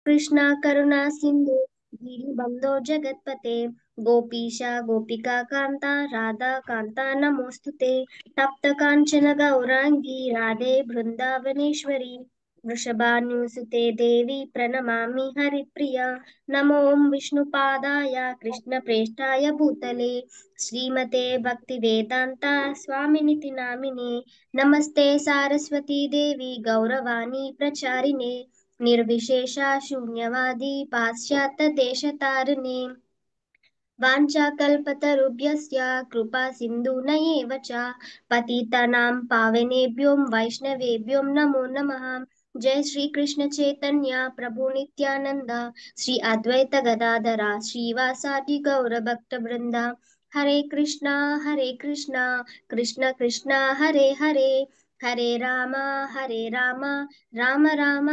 कृष्णा करुणा सिंधु दीनबन्धो जगत्पते गोपीश गोपिका कान्ता राधा कान्ता नमोऽस्तुते तप्त काञ्चन गौराङ्गी राधे बृन्दावनेश्वरी वृषभानुसुते देवी प्रणमामि हरिप्रिया नमो विष्णुपादाय कृष्णप्रेष्ठाय भूतले श्रीमते भक्तिवेदान्ता स्वामिनिति नामिने नमस्ते सारस्वती देवी गौरवाणी प्रचारिणे निर्विशेषा शून्यवादी पाश्चात्यदेशतारिणे वाञ्छाकल्पतरुभ्यश्च कृपा सिन्धुनयैव च पतितानां पावनेभ्यो वैष्णवेभ्यो नमो नमः जय श्री कृष्ण चैतन्य प्रभु नित्यानंद श्री अद्वैत गदाधरा श्रीवासादि गौर भक्त वृंदा हरे कृष्णा कृष्ण कृष्णा हरे हरे हरे राम राम राम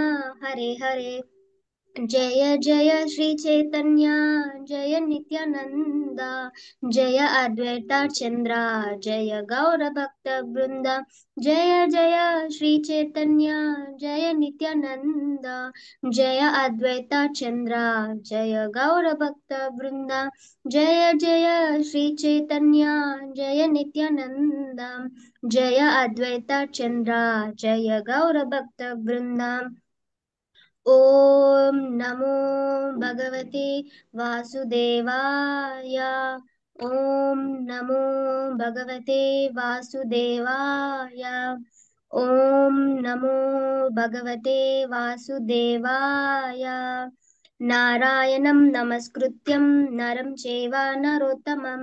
हरे हरे जय जय श्री चैतन्य जय नित्यानंद जय अद्वैता चंद्र जय गौर भक्त वृंद जय जय श्री चैतन्य जय नित्यानंद जय अद्वैता चंद्र जय गौर भक्त वृंद जय जय श्री चैतन्य जय नित्यानंद जय अद्वैता चंद्र जय गौर भक्त वृंद ॐ नमो भगवते वासुदेवाय ॐ नमो भगवते वासुदेवाय ॐ नमो भगवते वासुदेवाय नारायणं नमस्कृत्यं नरं चैव नरोत्तमं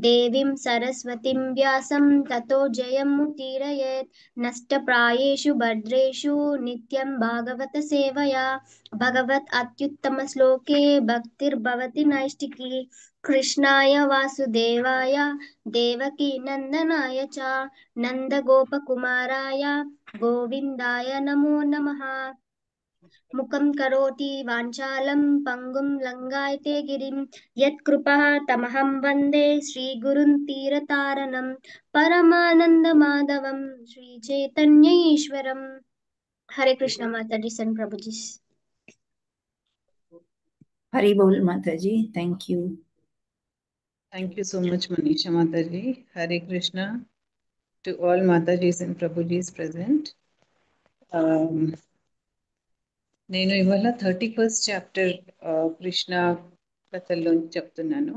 देवीं सरस्वतीं व्यासं ततो जयमुदीरयेत् नष्टप्रायेषु भद्रेषु नित्यं भागवत सेवया भगवत् अत्युत्तमश्लोके भक्तिर्भवति नैष्टिकी कृष्णाय वासुदेवाय देवकी नन्दनाय च नन्दगोपकुमाराय गोविन्दाय नमो नमः मुखं करोति वाञ्छालं पङ्गुं लङ्घयते गिरिं यत्कृपः तमहं वन्दे श्रीगुरुं तीरतारणं परमानन्दमाधवं श्रीचैतन्य ईश्वरम् हरे कृष्ण माताजी सन प्रभुजी हरि बोल माता जी। Thank you. Thank you so much, Manisha Mataji. Hare Krishna to all Matajis and Prabhujis present. నేను ఇవాళ 31st చాప్టర్ కృష్ణ కథల్లో చెప్తున్నాను.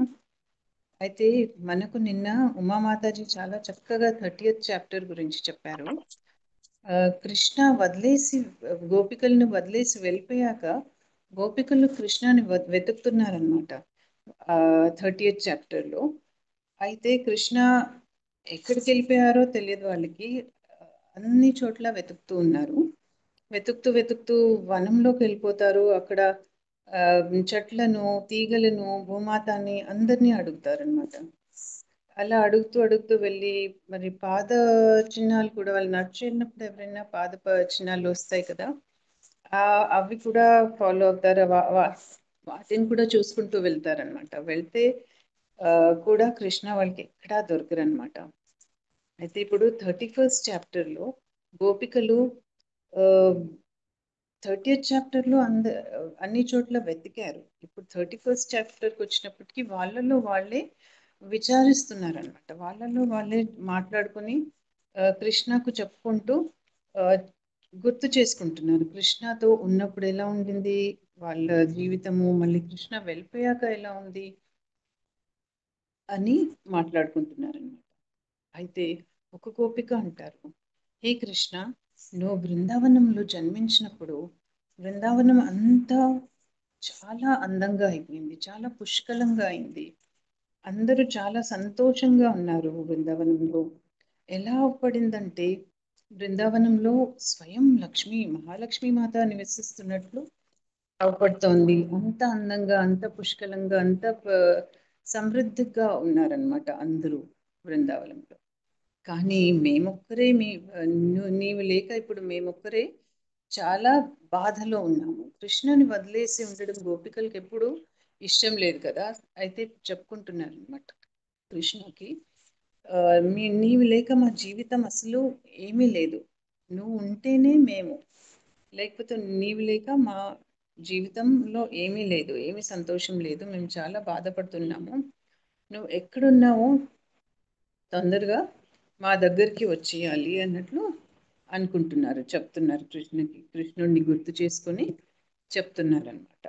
అయితే మనకు నిన్న ఉమామాతాజీ చాలా చక్కగా 30th చాప్టర్ గురించి చెప్పారు. కృష్ణ వదిలేసి గోపికలను వదిలేసి వెళ్ళిపోయాక గోపికలు కృష్ణని వెతుకుతున్నారనమాట 30th చాప్టర్లో. అయితే కృష్ణ ఎక్కడికి వెళ్ళిపోయారో తెలియదు వాళ్ళకి. అన్ని చోట్ల వెతుకుతూ ఉన్నారు. వెతుకుతూ వనంలోకి వెళ్ళిపోతారు. అక్కడ చెట్లను, తీగలను, భూమాతాన్ని అందరినీ అడుగుతారనమాట. అలా అడుగుతూ వెళ్ళి మరి పాద చిహ్నాలు కూడా వాళ్ళు నడిచినప్పుడు ఎవరైనా పాద చిహ్నాలు వస్తాయి కదా, అవి కూడా ఫాలో అవుతారు. వాటిని కూడా చూసుకుంటూ వెళ్తారనమాట. వెళ్తే కూడా కృష్ణ వాళ్ళకి ఎక్కడా దొరకరనమాట. అయితే ఇప్పుడు 31st చాప్టర్లో గోపికలు 30th చాప్టర్లో అన్ని చోట్ల వెతికారు. ఇప్పుడు 31st చాప్టర్కి వచ్చినప్పటికీ వాళ్ళలో వాళ్ళే విచారిస్తున్నారనమాట. వాళ్ళలో వాళ్ళే మాట్లాడుకొని కృష్ణకు చెప్పుకుంటూ గుర్తు చేసుకుంటున్నారు. కృష్ణతో ఉన్నప్పుడు ఎలా ఉండింది వాళ్ళ జీవితము, మళ్ళీ కృష్ణ వెళ్ళిపోయాక ఎలా ఉంది అని మాట్లాడుకుంటున్నారనమాట. అయితే ఒక గోపిక అంటారు, హే కృష్ణ, నువ్వు బృందావనంలో జన్మించినప్పుడు బృందావనం అంతా చాలా అందంగా అయిపోయింది, చాలా పుష్కలంగా అయింది. అందరూ చాలా సంతోషంగా ఉన్నారు. బృందావనంలో ఎలా పడిందంటే బృందావనంలో స్వయం లక్ష్మి, మహాలక్ష్మి మాత నివసిస్తున్నట్లు అవపడుతోంది. అంత అందంగా, అంత పుష్కలంగా, అంత సమృద్ధిగా ఉన్నారనమాట అందరూ బృందావనంలో. కానీ మేమొక్కరే నీవు లేక ఇప్పుడు మేమొక్కరే చాలా బాధలో ఉన్నాము. కృష్ణుని వదిలేసి ఉండడం గోపికలకి ఎప్పుడు ఇష్టం లేదు కదా. అయితే చెప్పుకుంటున్నారు అనమాట కృష్ణకి, నీవు లేక మా జీవితం అసలు ఏమీ లేదు, నువ్వు ఉంటేనే మేము, లేకపోతే నీవు లేక జీవితంలో ఏమీ లేదు, ఏమీ సంతోషం లేదు, మేము చాలా బాధపడుతున్నాము, నువ్వు ఎక్కడున్నావో తొందరగా మా దగ్గరికి వచ్చేయాలి అన్నట్లు అనుకుంటున్నారు, చెప్తున్నారు. కృష్ణుడిని గుర్తు చేసుకొని చెప్తున్నారు అనమాట.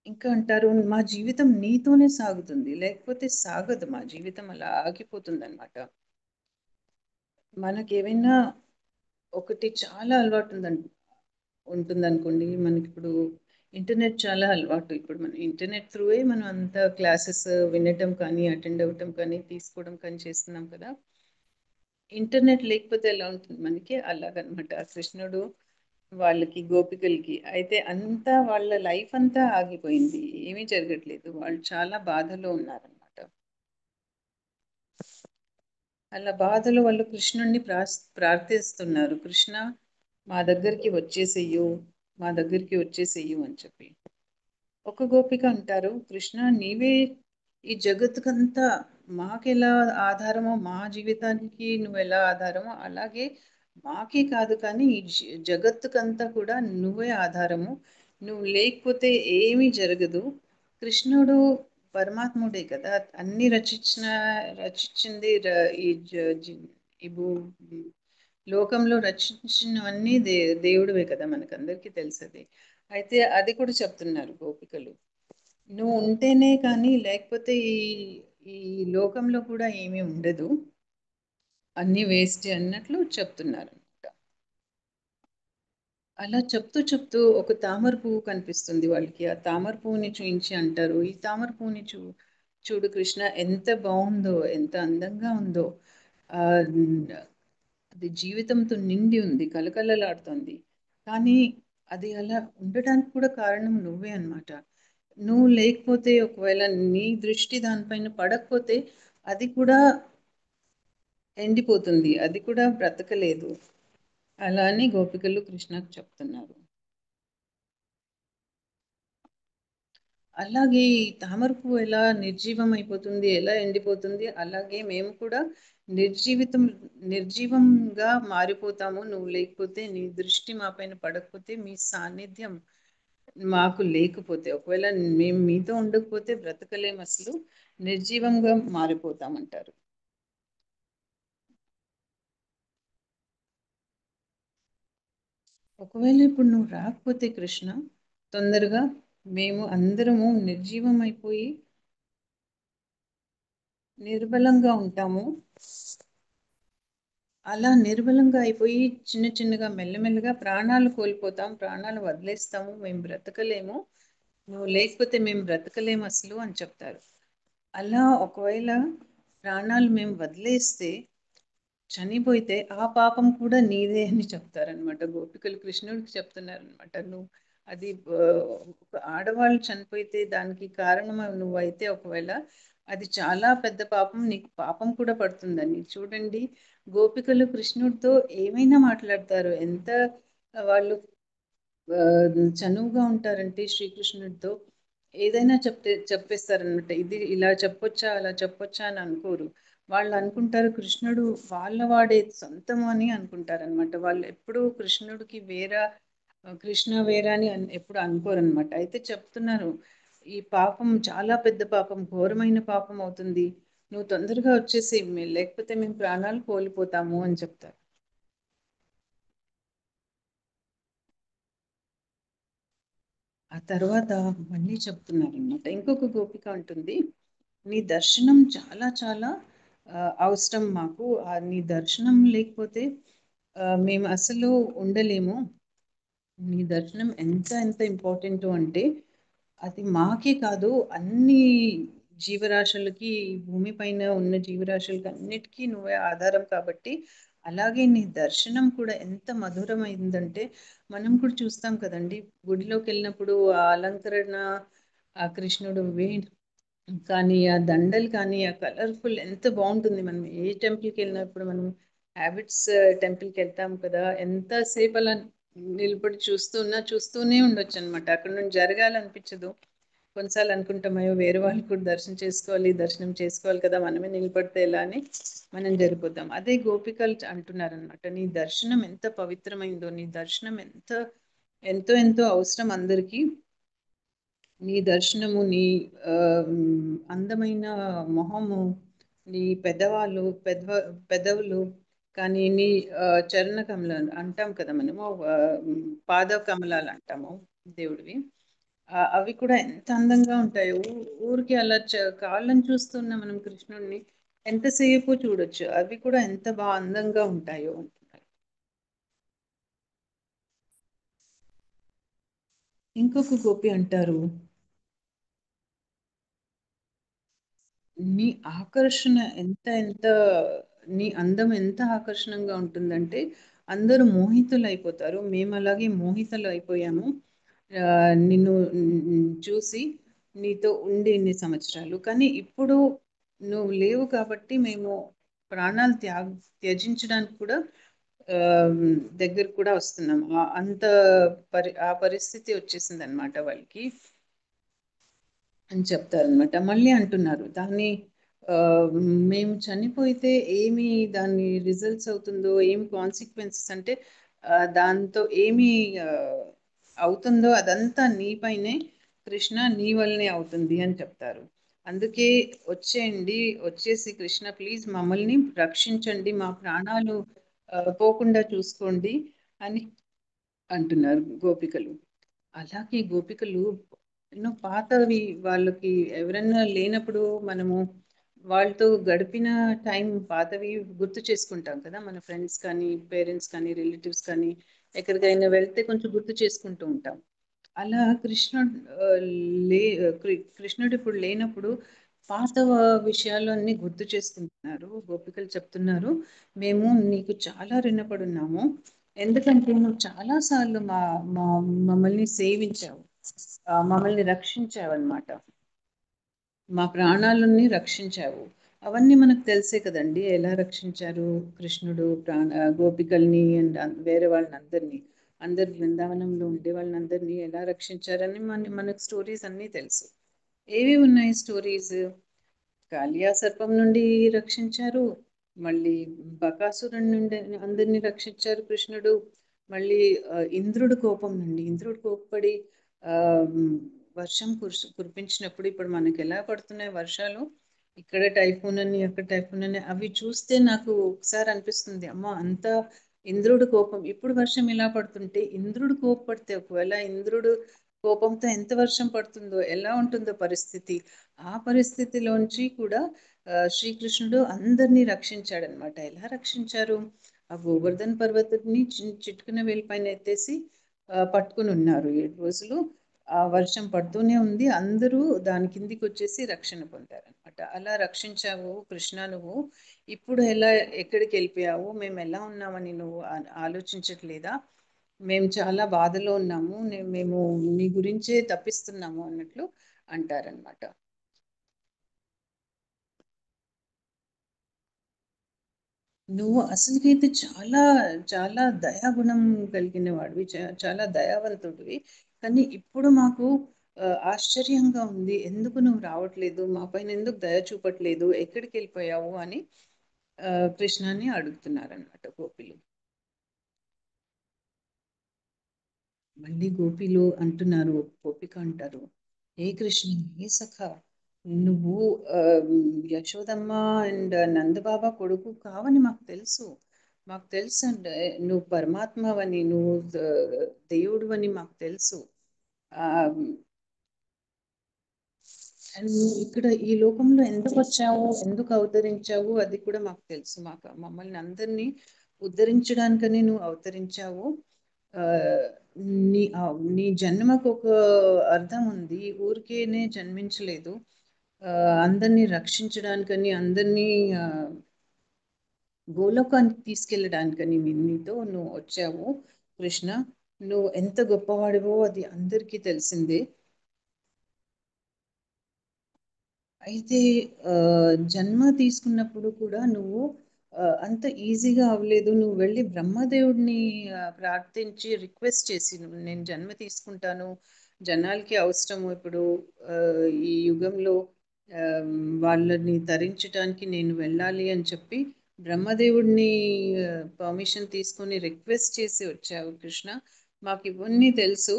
ఇంకా అంటారు, మా జీవితం నీతోనే సాగుతుంది, లేకపోతే సాగదు, మా జీవితం అలా ఆగిపోతుంది అనమాట. మనకేమైనా ఒకటి చాలా అలవాటు ఉంటుందనుకోండి, మనకి ఇప్పుడు ఇంటర్నెట్ చాలా అలవాటు. ఇప్పుడు మన ఇంటర్నెట్ త్రూవే మనం అంత క్లాసెస్ వినటం కానీ, అటెండ్ అవ్వటం కానీ, తీసుకోవడం కానీ చేస్తున్నాం కదా. ఇంటర్నెట్ లేకపోతే ఎలా ఉంటుంది మనకి, అలాగనమాట కృష్ణుడు వాళ్ళకి, గోపికలకి అయితే అంతా వాళ్ళ లైఫ్ అంతా ఆగిపోయింది, ఏమీ జరగట్లేదు, వాళ్ళు చాలా బాధలో ఉన్నారనమాట. అలా బాధలో వాళ్ళు కృష్ణుడిని ప్రార్థిస్తున్నారు, కృష్ణ మా దగ్గరికి వచ్చేసేయు, మా దగ్గరికి వచ్చేసేయు అని చెప్పి. ఒక గోపిక అంటారు, కృష్ణ నీవే ఈ జగత్తుకంతా మాకెలా ఆధారమో, మా జీవితానికి నువ్వు ఎలా ఆధారమో అలాగే మాకే కాదు కానీ ఈ జగత్తుకంతా కూడా నువ్వే ఆధారము, నువ్వు లేకపోతే ఏమీ జరగదు. కృష్ణుడు పరమాత్ముడే కదా, అన్ని రచించింది ఈ లోకంలో రచించినవన్నీ దేవుడివే కదా, మనకందరికీ తెలుసది. అయితే అది కూడా చెప్తున్నారు గోపికలు, నువ్వు ఉంటేనే కానీ లేకపోతే ఈ ఈ లోకంలో కూడా ఏమీ ఉండదు, అన్నీ వేస్ట్ అన్నట్లు చెప్తున్నారు. అలా చెప్తూ చెప్తూ ఒక తామర పువ్వు కనిపిస్తుంది వాళ్ళకి, ఆ తామర పువ్వుని చూయించి అంటారు, ఈ తామర పువ్వుని చూడు కృష్ణ, ఎంత బాగుందో, ఎంత అందంగా ఉందో, ఆ అది జీవితంతో నిండి ఉంది, కలకలలాడుతుంది, కానీ అది అలా ఉండటానికి కూడా కారణం నువ్వే అన్నమాట. నువ్వు లేకపోతే, ఒకవేళ నీ దృష్టి దానిపైన పడకపోతే అది కూడా ఎండిపోతుంది, అది కూడా బ్రతకలేదు. అలా అని గోపికలు కృష్ణకు చెప్తున్నారు. అలాగే ఈ తామర పువ్వు ఎలా నిర్జీవం అయిపోతుంది, ఎలా ఎండిపోతుంది, అలాగే మేము కూడా నిర్జీవంగా మారిపోతాము, నువ్వు లేకపోతే, నీ దృష్టి మా పైన పడకపోతే, మీ సాన్నిధ్యం మాకు లేకపోతే, ఒకవేళ మేము మీతో ఉండకపోతే బ్రతకలేము, అసలు నిర్జీవంగా మారిపోతామంటారు. ఒకవేళ ఇప్పుడు నువ్వు రాకపోతే కృష్ణ, తొందరగా మేము అందరము నిర్జీవం అయిపోయి నిర్బలంగా ఉంటాము. అలా నిర్బలంగా అయిపోయి చిన్న చిన్నగా మెల్లమెల్లగా ప్రాణాలు కోల్పోతాం, ప్రాణాలు వదిలేస్తాము, మేము బ్రతకలేము, నువ్వు లేకపోతే మేము బ్రతకలేము అసలు అని చెప్తారు. అలా ఒకవేళ ప్రాణాలు మేము వదిలేస్తే, చనిపోతే, ఆ పాపం కూడా నీదే అని చెప్తారనమాట. గోపికలు కృష్ణుడికి చెప్తున్నారనమాట, నువ్వు అది ఒక ఆడవాళ్ళు చనిపోతే దానికి కారణం నువ్వైతే, ఒకవేళ అది చాలా పెద్ద పాపం, నీకు పాపం కూడా పడుతుందని. చూడండి, గోపికలు కృష్ణుడితో ఏమైనా మాట్లాడతారు, ఎంత వాళ్ళు చనువుగా ఉంటారంటే శ్రీకృష్ణుడితో ఏదైనా చెప్పేస్తారనమాట. ఇది ఇలా చెప్పొచ్చా, అలా చెప్పొచ్చా అని అనుకోరు. వాళ్ళు అనుకుంటారు కృష్ణుడు వాళ్ళ వాడే, సొంతం అని అనుకుంటారనమాట. వాళ్ళు ఎప్పుడూ కృష్ణుడికి కృష్ణ వేరా అని ఎప్పుడు అనుకోరనమాట. అయితే చెప్తున్నారు, ఈ పాపం చాలా పెద్ద పాపం, ఘోరమైన పాపం అవుతుంది, నువ్వు తొందరగా వచ్చేసి, లేకపోతే మేము ప్రాణాలు కోల్పోతాము అని చెప్తారు. ఆ తర్వాత మళ్ళీ చెప్తున్నారు అనమాట. ఇంకొక గోపిక ఉంటుంది, నీ దర్శనం చాలా చాలా అవసరం మాకు, నీ దర్శనం లేకపోతే మేము అసలు ఉండలేము, నీ దర్శనం ఎంత ఎంత ఇంపార్టెంట్ అంటే అది మాకే కాదు, అన్ని జీవరాశులకి, భూమి పైన ఉన్న జీవరాశులకి అన్నిటికీ నువ్వే ఆధారం కాబట్టి, అలాగే నీ దర్శనం కూడా ఎంత మధురమైందంటే, మనం కూడా చూస్తాం కదండి, గుడిలోకి వెళ్ళినప్పుడు ఆ అలంకరణ, ఆ కృష్ణుడు కానీ, ఆ దండలు కానీ, ఆ కలర్ఫుల్ ఎంత బాగుంటుంది. మనం ఏ టెంపుల్కి వెళ్ళినప్పుడు, మనం హ్యాబిట్స్ టెంపుల్కి వెళ్తాం కదా, ఎంతసేపు అలా నిలబడి చూస్తూనే ఉండొచ్చు అనమాట, అక్కడ నుండి జరగాలనిపించదు. కొన్నిసార్లు అనుకుంటాం అయ్యో వేరే వాళ్ళు కూడా దర్శనం చేసుకోవాలి కదా, మనమే నిలబడితే ఎలా అని మనం జరిపోతాం. అదే గోపికలు అంటున్నారనమాట, నీ దర్శనం ఎంత పవిత్రమైందో, నీ దర్శనం ఎంతో ఎంతో అవసరం అందరికీ. నీ దర్శనము, నీ అందమైన మొహము, నీ పెదవులు, కానీ నీ చరణ కమలాలు అంటాం కదా మనము, పాద కమలాలు అంటాము దేవుడివి, అవి కూడా ఎంత అందంగా ఉంటాయో. ఊరికి అలా కాళ్ళని చూస్తున్న మనం కృష్ణుడిని ఎంతసేపు చూడొచ్చు, అవి కూడా ఎంత బాగా అందంగా ఉంటాయో అంటున్నారు. ఇంకొక గోపి అంటారు, నీ ఆకర్షణ నీ అందం ఎంత ఆకర్షణంగా ఉంటుందంటే అందరూ మోహితులు అయిపోతారు. మేము అలాగే మోహితులు అయిపోయాము నిన్ను చూసి, నీతో ఉండి ఇన్ని సంవత్సరాలు. కానీ ఇప్పుడు నువ్వు లేవు కాబట్టి మేము ప్రాణాలు త్యజించడానికి కూడా దగ్గర కూడా వస్తున్నాం. అంత ఆ పరిస్థితి వచ్చేసింది అనమాట వాళ్ళకి అని చెప్తారనమాట. మళ్ళీ అంటున్నారు, దాన్ని మేము చనిపోతే ఏమి దాని రిజల్ట్స్ అవుతుందో, ఏమి కాన్సిక్వెన్సెస్ అంటే దాంతో ఏమి అవుతుందో అదంతా నీపైనే కృష్ణ, నీ వల్లనే అవుతుంది అని చెప్తారు. అందుకే వచ్చేసి కృష్ణ ప్లీజ్ మమ్మల్ని రక్షించండి, మా ప్రాణాలు పోకుండా చూసుకోండి అని అంటున్నారు గోపికలు. అలాగే గోపికలు పాతవి వాళ్ళకి ఎవరన్నా లేనప్పుడు మనము వాళ్ళతో గడిపిన టైం పాతవి గుర్తు చేసుకుంటాం కదా, మన ఫ్రెండ్స్ కానీ పేరెంట్స్ కానీ రిలేటివ్స్ కానీ ఎక్కడికైనా వెళ్తే కొంచెం గుర్తు చేసుకుంటూ ఉంటాం. అలా కృష్ణుడు ఇప్పుడు లేనప్పుడు పాత విషయాలన్నీ గుర్తు చేసుకుంటున్నారు. గోపికలు చెప్తున్నారు, మేము నీకు చాలా రుణపడి ఉన్నాము, ఎందుకంటే నువ్వు చాలాసార్లు మమ్మల్ని సేవించావు, మమ్మల్ని రక్షించావు అనమాట, మా ప్రాణాలని రక్షించావు. అవన్నీ మనకు తెలిసే కదండి, ఎలా రక్షించారు కృష్ణుడు గోపికల్ని అండ్ వేరే వాళ్ళని అందరు బృందావనంలో ఉండే వాళ్ళని అందరినీ ఎలా రక్షించారని మనకు స్టోరీస్ అన్నీ తెలుసు. ఏవి ఉన్నాయి స్టోరీస్? కాళియా సర్పం నుండి రక్షించారు, మళ్ళీ బకాసురుడి నుండి అందరినీ రక్షించారు కృష్ణుడు. మళ్ళీ ఇంద్రుడు కోప్పడి ఆ వర్షం కురిపించినప్పుడు ఇప్పుడు మనకి ఎలా పడుతున్నాయి వర్షాలు, ఇక్కడ టైఫూన్ అని అక్కడ టైఫూన్ అని, అవి చూస్తే నాకు ఒకసారి అనిపిస్తుంది, అమ్మ అంత ఇంద్రుడు కోపం, ఇప్పుడు వర్షం ఇలా పడుతుంటే ఇంద్రుడు కోపడితే, ఒకవేళ ఇంద్రుడు కోపంతో ఎంత వర్షం పడుతుందో, ఎలా ఉంటుందో పరిస్థితి. ఆ పరిస్థితిలోంచి కూడా శ్రీకృష్ణుడు అందరినీ రక్షించాడనమాట. ఎలా రక్షించారు? ఆ గోవర్ధన్ పర్వతాన్ని చిట్కున వేలిపైన ఎత్తేసి పట్టుకుని ఉన్నారు 7 రోజులు. ఆ వర్షం పడుతూనే ఉంది, అందరూ దాని కిందికి వచ్చేసి రక్షణ పొందారనమాట. అలా రక్షించావు కృష్ణ నువ్వు, ఇప్పుడు ఎక్కడికి వెళ్ళిపోయావు, మేము ఎలా ఉన్నామని నువ్వు ఆలోచించట్లేదా, మేము చాలా బాధలో ఉన్నాము, మేము నీ గురించే తప్పిస్తున్నాము అన్నట్లు అంటారనమాట. నువ్వు అసలుకైతే చాలా చాలా దయాగుణం కలిగిన వాడివి, చాలా దయావంతుడివి, కానీ ఇప్పుడు మాకు ఆశ్చర్యంగా ఉంది, ఎందుకు నువ్వు రావట్లేదు, మా పైన ఎందుకు దయ చూపట్లేదు, ఎక్కడికి వెళ్ళిపోయావు అని కృష్ణాన్ని అడుగుతున్నారనమాట గోపిలు. మళ్ళీ గోపిక అంటారు, ఏ కృష్ణ, ఏ సఖ, నువ్వు యశోదమ్మ అండ్ నందబాబా కొడుకు కావని మాకు తెలుసు అంటే నువ్వు పరమాత్మవని, నువ్వు దేవుడు అని మాకు తెలుసు. నువ్వు ఇక్కడ ఈ లోకంలో ఎందుకు వచ్చావు, ఎందుకు అవతరించావు, అది కూడా మాకు తెలుసు. మమ్మల్ని అందరినీ ఉద్ధరించడానికని నువ్వు అవతరించావు. ఆ నీ జన్మకు ఒక అర్థం ఉంది, ఊరికేనే జన్మించలేదు, అందరినీ రక్షించడానికని, అందరినీ గోలోకానికి తీసుకెళ్ళడానికని నీతో నువ్వు వచ్చావు కృష్ణ. నువ్వు ఎంత గొప్పవాడివో అది అందరికీ తెలిసిందే. అయితే జన్మ తీసుకున్నప్పుడు కూడా నువ్వు అంత ఈజీగా అవ్వలేదు, నువ్వు వెళ్ళి బ్రహ్మదేవుడిని ప్రార్థించి రిక్వెస్ట్ చేసి, నేను జన్మ తీసుకుంటాను, జనాలకి అవసరము ఇప్పుడు ఈ యుగంలో వాళ్ళని తరించడానికి నేను వెళ్ళాలి అని చెప్పి బ్రహ్మదేవుడిని పర్మిషన్ తీసుకొని రిక్వెస్ట్ చేసి వచ్చావు కృష్ణ. మాకు ఇవన్నీ తెలుసు.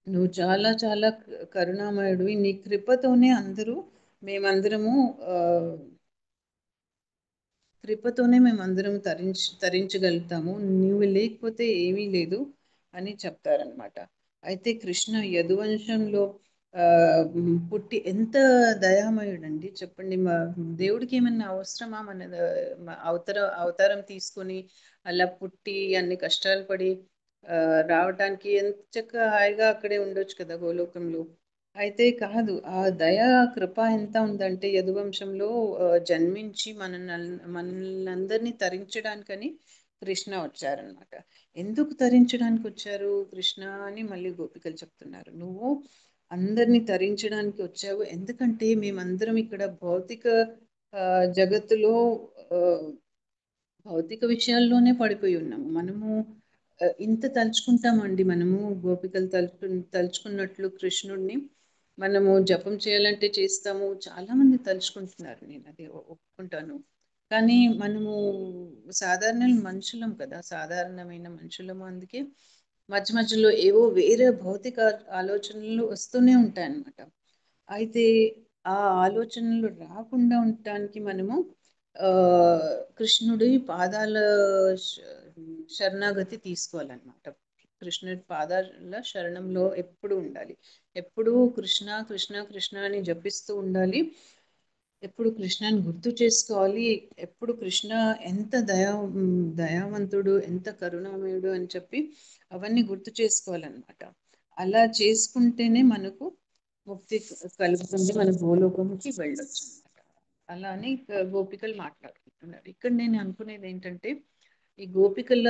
నువ్వు చాలా చాలా కరుణామయుడివి. నీ కృపతోనే మేమందరము కృపతోనే మేమందరం తరించగలుగుతాము. నువ్వు లేకపోతే ఏమీ లేదు అని చెప్తారనమాట. అయితే కృష్ణ యదువంశంలో పుట్టి ఎంత దయామయుడండి చెప్పండి. దేవుడికి ఏమన్నా అవసరమా అవతారం తీసుకొని అలా పుట్టి అన్ని కష్టాలు పడి రావటానికి? ఎంత చక్కగా హాయిగా అక్కడే ఉండొచ్చు కదా గోలోకంలో. అయితే కాదు, ఆ దయా కృప ఎంత ఉందంటే యదువంశంలో జన్మించి మనల్ని అందరినీ తరించడానికని కృష్ణ వచ్చారనమాట. ఎందుకు తరించడానికి వచ్చారు కృష్ణ అని మళ్ళీ గోపికలు చెప్తున్నారు. నువ్వు అందరినీ తరించడానికి వచ్చావు, ఎందుకంటే మేమందరం ఇక్కడ జగత్తులో భౌతిక విషయాల్లోనే పడిపోయి ఉన్నాము. మనము ఇంత తలుచుకుంటామండి. మనము గోపికలు తలుచుకున్నట్లు కృష్ణుడిని మనము జపం చేయాలంటే చేస్తాము. చాలా మంది తలుచుకుంటున్నారు, నేను అది ఒప్పుకుంటాను. కానీ మనము సాధారణ మనుషులం కదా, సాధారణమైన మనుషులము. అందుకే మధ్య మధ్యలో ఏవో వేరే భౌతిక ఆలోచనలు వస్తూనే ఉంటాయన్నమాట. అయితే ఆ ఆలోచనలు రాకుండా ఉండటానికి మనము కృష్ణుడి పాదాల శరణాగతి తీసుకోవాలన్నమాట. కృష్ణుడి పాదాల శరణంలో ఎప్పుడు ఉండాలి. ఎప్పుడు కృష్ణ కృష్ణ కృష్ణ అని జపిస్తూ ఉండాలి. ఎప్పుడు కృష్ణని గుర్తు చేసుకోవాలి. ఎప్పుడు కృష్ణ ఎంత దయావంతుడు, ఎంత కరుణామయుడు అని చెప్పి అవన్నీ గుర్తు చేసుకోవాలన్నమాట. అలా చేసుకుంటేనే మనకు ముక్తి కలుగుతుంది, మన గోలోకంకి వెళ్ళొచ్చు అనమాట. అలా అని గోపికలు మాట్లాడుకుంటున్నారు. ఇక్కడ నేను అనుకునేది ఏంటంటే, ఈ గోపికల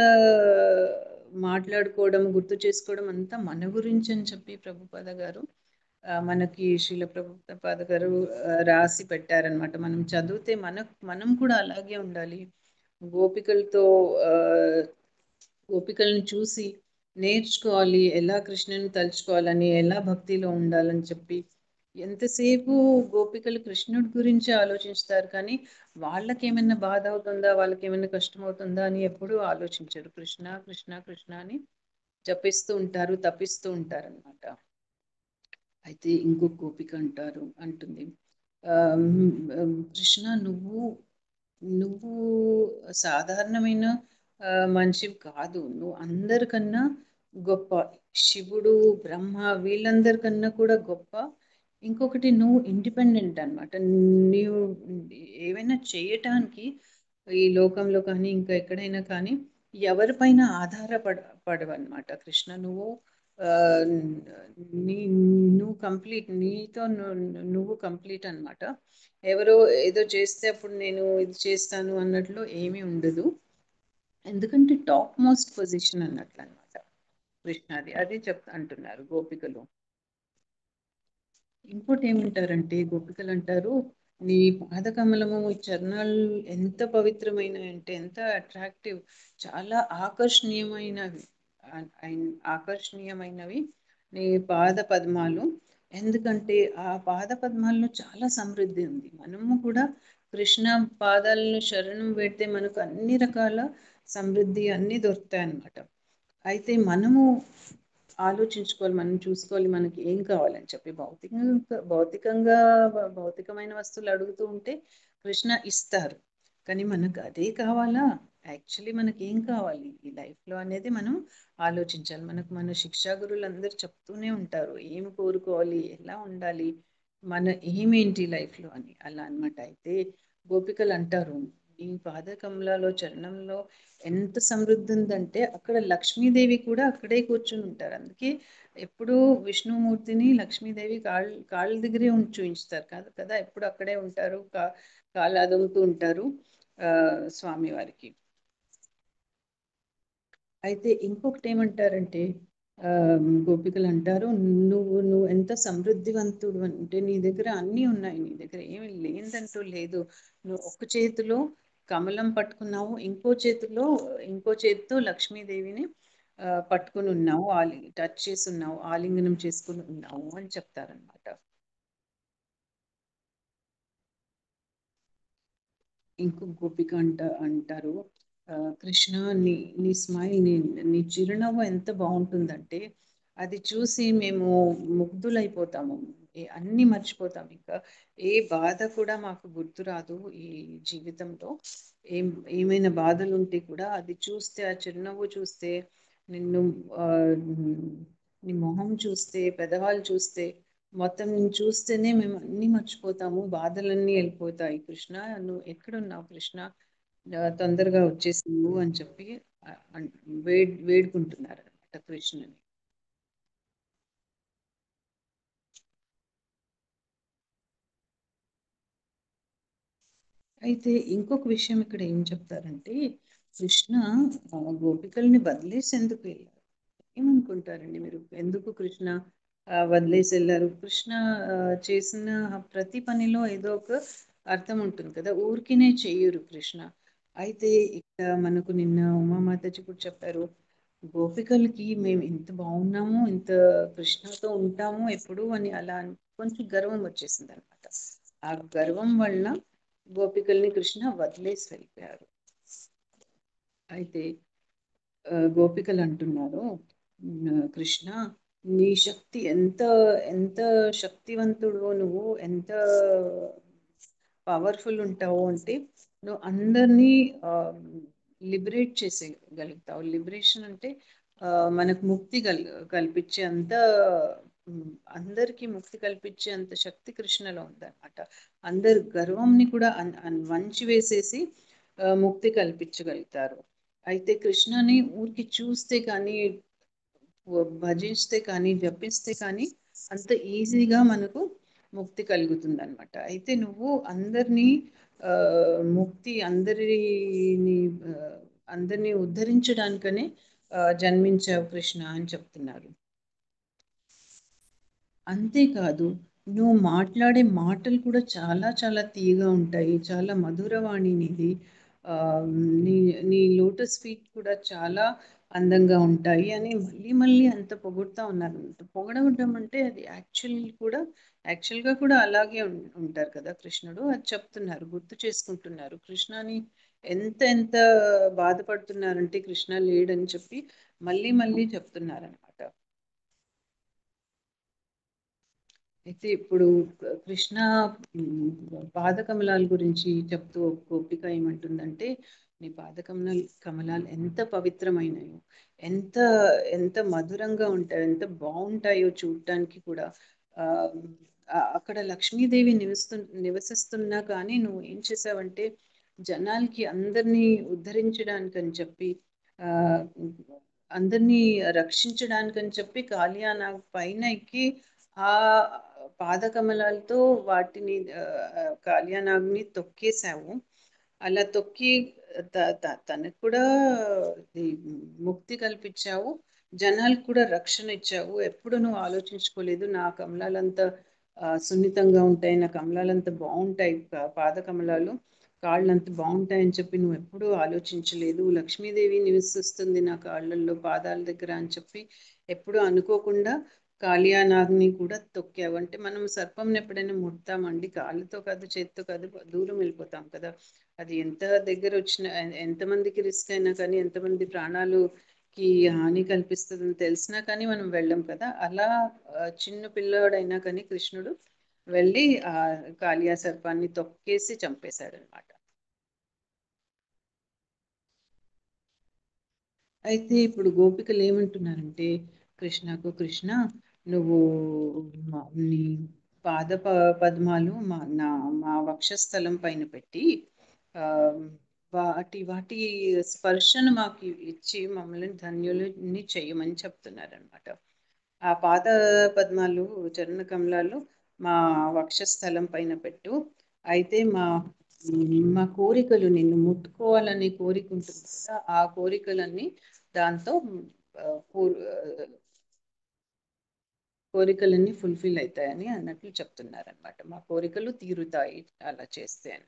మాట్లాడుకోవడం, గుర్తు చేసుకోవడం అంతా మన గురించి అని చెప్పి ప్రభుపాద గారు మనకి శ్రీల ప్రభుపాద గారు రాసి పెట్టారనమాట. మనం చదివితే మనం కూడా అలాగే ఉండాలి. గోపికలతో గోపికలను చూసి నేర్చుకోవాలి, ఎలా కృష్ణుని తలుచుకోవాలని, ఎలా భక్తిలో ఉండాలని చెప్పి. ఎంతసేపు గోపికలు కృష్ణుడి గురించి ఆలోచిస్తారు, కానీ వాళ్ళకి ఏమైనా బాధ అవుతుందా, వాళ్ళకి ఏమైనా కష్టం అవుతుందా అని ఎప్పుడూ ఆలోచించరు. కృష్ణ కృష్ణ కృష్ణ అని జపిస్తూ ఉంటారు, తపిస్తూ ఉంటారు అనమాట. అయితే ఇంకో గోపిక అంటుంది, కృష్ణ నువ్వు సాధారణమైన మనిషివి కాదు, నువ్వు అందరికన్నా గొప్ప. శివుడు, బ్రహ్మ వీళ్ళందరికన్నా కూడా గొప్ప. ఇంకొకటి, నువ్వు ఇండిపెండెంట్ అనమాట. నువ్వు ఏమైనా చేయటానికి ఈ లోకంలో కానీ ఇంకా ఎక్కడైనా కానీ ఎవరిపైన పడవన్నమాట కృష్ణ. నువ్వు కంప్లీట్, నువ్వు కంప్లీట్ అనమాట. ఎవరో ఏదో చేస్తే అప్పుడు నేను ఇది చేస్తాను అన్నట్లు ఏమీ ఉండదు. ఎందుకంటే టాప్ మోస్ట్ పొజిషన్ అన్నట్లు అనమాట కృష్ణది. అది అంటున్నారు గోపికలు. ఇంకోటి ఏమంటారంటే గోపికలు అంటారు, నీ పాదకమలము, ఈ చరణాలు ఎంత పవిత్రమైన అంటే ఎంత అట్రాక్టివ్, చాలా ఆకర్షణీయమైనవి నీ పాద పద్మాలు. ఎందుకంటే ఆ పాద పద్మాల్లో చాలా సమృద్ధి ఉంది. మనము కూడా కృష్ణ పాదాలను శరణం పెడితే మనకు అన్ని రకాల సమృద్ధి అన్నీ దొరుకుతాయి అన్నమాట. అయితే మనము ఆలోచించుకోవాలి, మనం చూసుకోవాలి మనకి ఏం కావాలని చెప్పి. భౌతికమైన వస్తువులు అడుగుతూ ఉంటే కృష్ణ ఇస్తారు, కానీ మనకు అదే కావాలా? యాక్చువల్లీ మనకి ఏం కావాలి ఈ లైఫ్లో అనేది మనం ఆలోచించాలి. మన శిక్షా గురువులు అందరూ చెప్తూనే ఉంటారు, ఏమి కోరుకోవాలి, ఎలా ఉండాలి, మన ఏమేంటి లైఫ్లో అని. అలా అనమాట. అయితే గోపికలు అంటారు, ఈ పాదకమలలో చరణంలో ఎంత సమృద్ధి ఉందంటే అక్కడ లక్ష్మీదేవి కూడా అక్కడే కూర్చుని ఉంటారు. అందుకే ఎప్పుడు విష్ణుమూర్తిని లక్ష్మీదేవి కాళ్ళ దగ్గరే చూపించుతారు కదా, ఎప్పుడు అక్కడే ఉంటారు, కాళ్ళు అదుముతూ ఉంటారు స్వామివారికి. అయితే ఇంకొకటి ఏమంటారంటే గోపికలు అంటారు, నువ్వు ఎంత సమృద్ధివంతుడు అంటే నీ దగ్గర అన్నీ ఉన్నాయి, నీ దగ్గర ఏమి లేదంటూ లేదు. నువ్వు ఒక చేతిలో కమలం పట్టుకున్నావు, ఇంకో చేతితో లక్ష్మీదేవిని పట్టుకుని ఉన్నావు, టచ్ చేసి ఉన్నావు, ఆలింగనం చేసుకుని ఉన్నావు అని చెప్తారనమాట. ఇంకో గోపిక అంటారు, కృష్ణ నీ నీ స్మైల్, నీ చిరునవ్వు ఎంత బాగుంటుందంటే అది చూసి మేము ముగ్ధులైపోతాము, అన్నీ మర్చిపోతాం, ఇంకా ఏ బాధ కూడా మాకు గుర్తురాదు ఈ జీవితంలో. ఏం ఏమైనా బాధలు ఉంటే కూడా అది చూస్తే, ఆ చిరునవ్వు చూస్తే, నిన్ను ఆ, నీ మొహం చూస్తే, పెదవాళ్ళు చూస్తే, మొత్తం నేను చూస్తేనే మేము అన్ని మర్చిపోతాము, బాధలన్నీ వెళ్ళిపోతాయి. కృష్ణ నువ్వు ఎక్కడున్నావు కృష్ణ, తొందరగా వచ్చేసింది అని చెప్పి వేడుకుంటున్నారు అనమాట కృష్ణుని. అయితే ఇంకొక విషయం ఇక్కడ ఏం చెప్తారంటే, కృష్ణ గోపికల్ని వదిలేసి ఎందుకు వెళ్ళారు? ఏమనుకుంటారండి మీరు? ఎందుకు కృష్ణ వదిలేసి వెళ్ళారు? కృష్ణ ఆ, చేసిన ప్రతి పనిలో ఏదో ఒక అర్థం ఉంటుంది కదా, ఊరికినే చెయ్యరు కృష్ణ. అయితే ఇక్కడ మనకు నిన్న ఉమామాతాజీ కూడా చెప్పారు, గోపికలకి మేము ఇంత బాగున్నాము, ఇంత కృష్ణతో ఉంటాము ఎప్పుడు అని, అలా కొంచెం గర్వం వచ్చేసింది అనమాట. ఆ గర్వం వల్ల గోపికల్ని కృష్ణ వదిలేసి వెళ్ళిపోయారు. అయితే గోపికలు అంటున్నారు, కృష్ణ నీ శక్తి ఎంత ఎంత శక్తివంతుడు, నువ్వు ఎంత పవర్ఫుల్ ఉంటావు అంటే, నువ్వు అందరినీ లిబరేట్ చేసేయగలుగుతావు. లిబరేషన్ అంటే మనకు ముక్తి కల్పించే అంత, అందరికీ ముక్తి కల్పించే అంత శక్తి కృష్ణలో ఉందన్నమాట. అందరు గర్వంని కూడా వంచి వేసేసి ముక్తి కల్పించగలుగుతారు. అయితే కృష్ణని ఊరికి చూస్తే కానీ, భజిస్తే కానీ, జపిస్తే కానీ అంత ఈజీగా మనకు ముక్తి కలుగుతుంది అనమాట. అయితే నువ్వు అందరినీ ఆ, ముక్తి ఆ, అందరినీ ఉద్ధరించడానికనే జన్మించావు కృష్ణ అని చెప్తున్నారు. అంతేకాదు, నువ్వు మాట్లాడే మాటలు కూడా చాలా చాలా తీయగా ఉంటాయి, చాలా మధురవాణి నీది. ఆ, నీ నీ లోటస్ ఫీట్ కూడా చాలా అందంగా ఉంటాయి అని మళ్ళీ మళ్ళీ అంత పొగుడుతూ ఉన్నారు. పొగడవడం అంటే అది యాక్చువల్గా కూడా అలాగే ఉంటారు కదా కృష్ణుడు, అది చెప్తున్నారు, గుర్తు చేసుకుంటున్నారు కృష్ణని ఎంత ఎంత బాధపడుతున్నారంటే కృష్ణ లేడని చెప్పి మళ్ళీ మళ్ళీ చెప్తున్నారు అనమాట. అయితే ఇప్పుడు కృష్ణ పాదకమలాల గురించి చెప్తూ గోపిక ఏమంటుందంటే, నీ కమలాలు ఎంత పవిత్రమైనయో, ఎంత ఎంత మధురంగా ఉంటాయో, ఎంత బాగుంటాయో చూడటానికి కూడా. ఆ అక్కడ లక్ష్మీదేవి నివసిస్తున్నా కానీ నువ్వు ఏం చేసావంటే, జనాలకి అందరినీ ఉద్ధరించడానికని చెప్పి, ఆ అందరినీ రక్షించడానికని చెప్పి కాళియానాగ్ పైన ఎక్కి ఆ పాదకమలాలతో వాటిని కాళియానాగ్ని తొక్కేశావు. అలా తొక్కి తనకు కూడా ఈ ముక్తి కల్పించావు, జనాలకు కూడా రక్షణ ఇచ్చావు. ఎప్పుడు నువ్వు ఆలోచించుకోలేదు నా కమలాలంతా సున్నితంగా ఉంటాయి, నా కమలాలంతా బాగుంటాయి, పాదకమలాలు కాళ్ళు అంత బాగుంటాయని చెప్పి నువ్వు ఎప్పుడూ ఆలోచించలేదు. లక్ష్మీదేవి నివసిస్తుంది నా కాళ్ళల్లో, పాదాల దగ్గర అని చెప్పి ఎప్పుడూ అనుకోకుండా కాళియానాగ్ని కూడా తొక్కావు. అంటే మనం సర్పంని ఎప్పుడైనా ముడతామండి, కాళ్ళతో కాదు చేతితో కాదు, దూరం వెళ్ళిపోతాం కదా. అది ఎంత దగ్గర వచ్చిన, ఎంతమందికి రిస్క్ అయినా కానీ, ఎంతమంది ప్రాణాలుకి హాని కల్పిస్తుందని తెలిసినా కానీ మనం వెళ్ళం కదా. అలా చిన్న పిల్లోడైనా కానీ కృష్ణుడు వెళ్ళి ఆ కాళియా సర్పాన్ని తొక్కేసి చంపేశాడు అనమాట. అయితే ఇప్పుడు గోపికలు ఏమంటున్నారంటే కృష్ణ నువ్వు నీ పద్మాలు మా వక్షస్థలం పైన పెట్టి ఆ, వాటి స్పర్శను మాకు ఇచ్చి మమ్మల్ని ధన్యులని చెయ్యమని చెప్తున్నారనమాట. ఆ పాద పద్మాలు, చరణ కమలాలు మా వక్షస్థలం పైన పెట్టు. అయితే మా కోరికలు, నిన్ను ముట్టుకోవాలనే కోరిక ఉంటుంది కదా, ఆ కోరికలన్నీ దాంతో ఆ, పూర్- ఆ, కోరికలన్నీ ఫుల్ఫిల్ అవుతాయని అన్నట్లు చెప్తున్నారనమాట. మా కోరికలు తీరుతాయి అలా చేస్తే అని.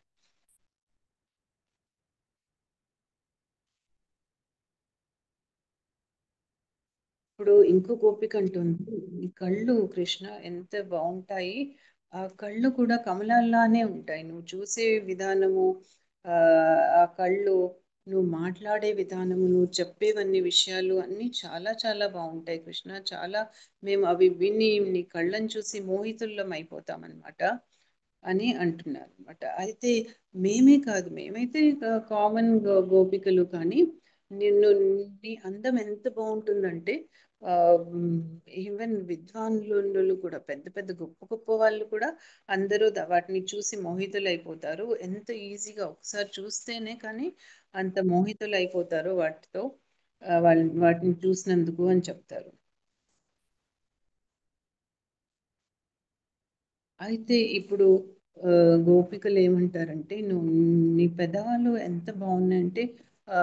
ఇప్పుడు ఇంకో గోపిక అంటుంది, ఈ కళ్ళు కృష్ణ ఎంత బాగుంటాయి, ఆ కళ్ళు కూడా కమలాల్లానే ఉంటాయి, నువ్వు చూసే విధానము, ఆ ఆ కళ్ళు, నువ్వు మాట్లాడే విధానము, నువ్వు చెప్పేవన్నీ విషయాలు అన్నీ చాలా చాలా బాగుంటాయి కృష్ణ. చాలా మేము అవి విని నీ కళ్ళని చూసి మోహితుల్లం అయిపోతామన్నమాట అని అంటున్నారు అనమాట. అయితే మేమే కాదు, మేమైతే కామన్ గోపికలు, కానీ నిన్ను, నీ అందం ఎంత బాగుంటుందంటే ఈవెన్ విద్వాంసులు కూడా, పెద్ద పెద్ద గొప్ప గొప్ప వాళ్ళు కూడా అందరూ వాటిని చూసి మోహితులు అయిపోతారు. ఎంత ఈజీగా ఒకసారి చూస్తేనే కానీ అంత మోహితులు అయిపోతారు వాటితో, వాటిని చూసినందుకు అని చెప్తారు. అయితే ఇప్పుడు గోపికలు ఏమంటారంటే, నువ్వు, నీ పెదవులు ఎంత బాగున్నాయంటే ఆ,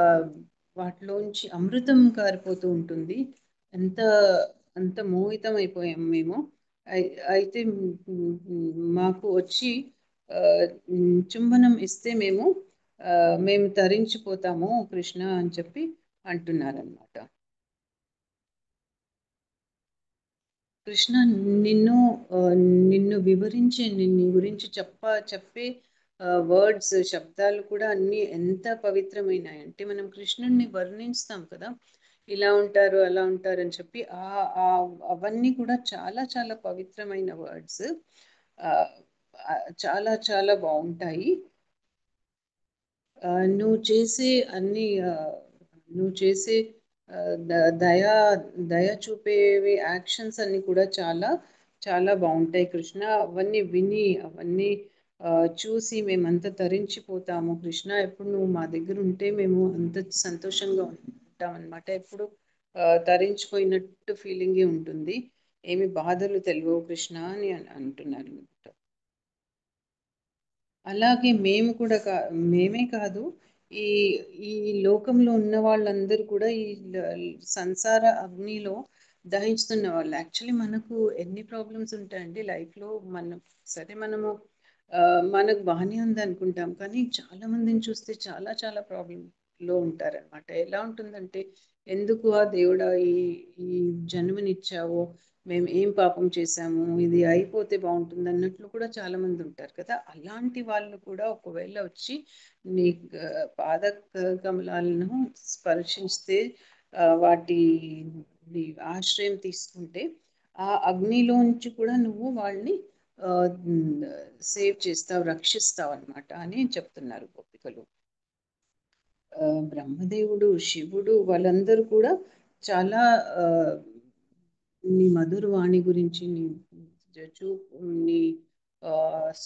వాటిలోంచి అమృతం కారిపోతూ ఉంటుంది, ఎంత అంత మోహితం అయిపోయాం మేము. అయితే మాకు వచ్చి ఆ, చుంబనం ఇస్తే మేము తరించిపోతాము కృష్ణ అని చెప్పి అంటున్నారనమాట. కృష్ణ, నిన్ను ఆ, నిన్ను వివరించే, నీ గురించి చెప్పే వర్డ్స్, శబ్దాలు కూడా అన్నీ ఎంత పవిత్రమైనాయి అంటే, మనం కృష్ణుడిని వర్ణిస్తాం కదా, ఇలా ఉంటారు అలా ఉంటారు అని చెప్పి, అవన్నీ కూడా చాలా చాలా పవిత్రమైన వర్డ్స్, చాలా చాలా బాగుంటాయి. నువ్వు చేసే అన్ని నువ్వు చేసే ఆ, దయా దయ చూపేవి యాక్షన్స్ అన్ని కూడా చాలా చాలా బాగుంటాయి కృష్ణ. అవన్నీ విని, అవన్నీ ఆ, చూసి మేమంతా తరించిపోతాము కృష్ణ. ఎప్పుడు నువ్వు మా దగ్గర ఉంటే మేము అంత సంతోషంగా ఉంటాం అనమాట. ఎప్పుడు తరించిపోయినట్టు ఫీలింగే ఉంటుంది, ఏమి బాధలు తెలియవు కృష్ణ అని అంటున్నారు అనమాట. అలాగే మేము కూడా మేమే కాదు, ఈ ఈ లోకంలో ఉన్న వాళ్ళందరూ కూడా ఈ సంసార అగ్నిలో దహిస్తున్న వాళ్ళు. యాక్చువల్లీ మనకు ఎన్ని ప్రాబ్లమ్స్ ఉంటాయండి లైఫ్లో. సరే మనము ఆ, మనకు బాగానే ఉంది అనుకుంటాం, కానీ చాలా మందిని చూస్తే చాలా చాలా ప్రాబ్లంలో ఉంటారనమాట. ఎలా ఉంటుందంటే, ఎందుకు ఆ దేవుడా ఈ జన్మనిచ్చావో, మేము ఏం పాపం చేశాము, ఇది అయిపోతే బాగుంటుంది అన్నట్లు కూడా చాలా మంది ఉంటారు కదా. అలాంటి వాళ్ళు కూడా ఒకవేళ వచ్చి నీ పాద కమలాలను స్పర్శిస్తే, వాటి నీ ఆశ్రయం తీసుకుంటే, ఆ అగ్నిలోంచి కూడా నువ్వు వాళ్ళని సేవ్ చేస్తావు, రక్షిస్తావు అనమాట అని చెప్తున్నారు గోపికలు. బ్రహ్మదేవుడు, శివుడు, వాళ్ళందరూ కూడా చాలా నీ మధుర వాణి గురించి, నీ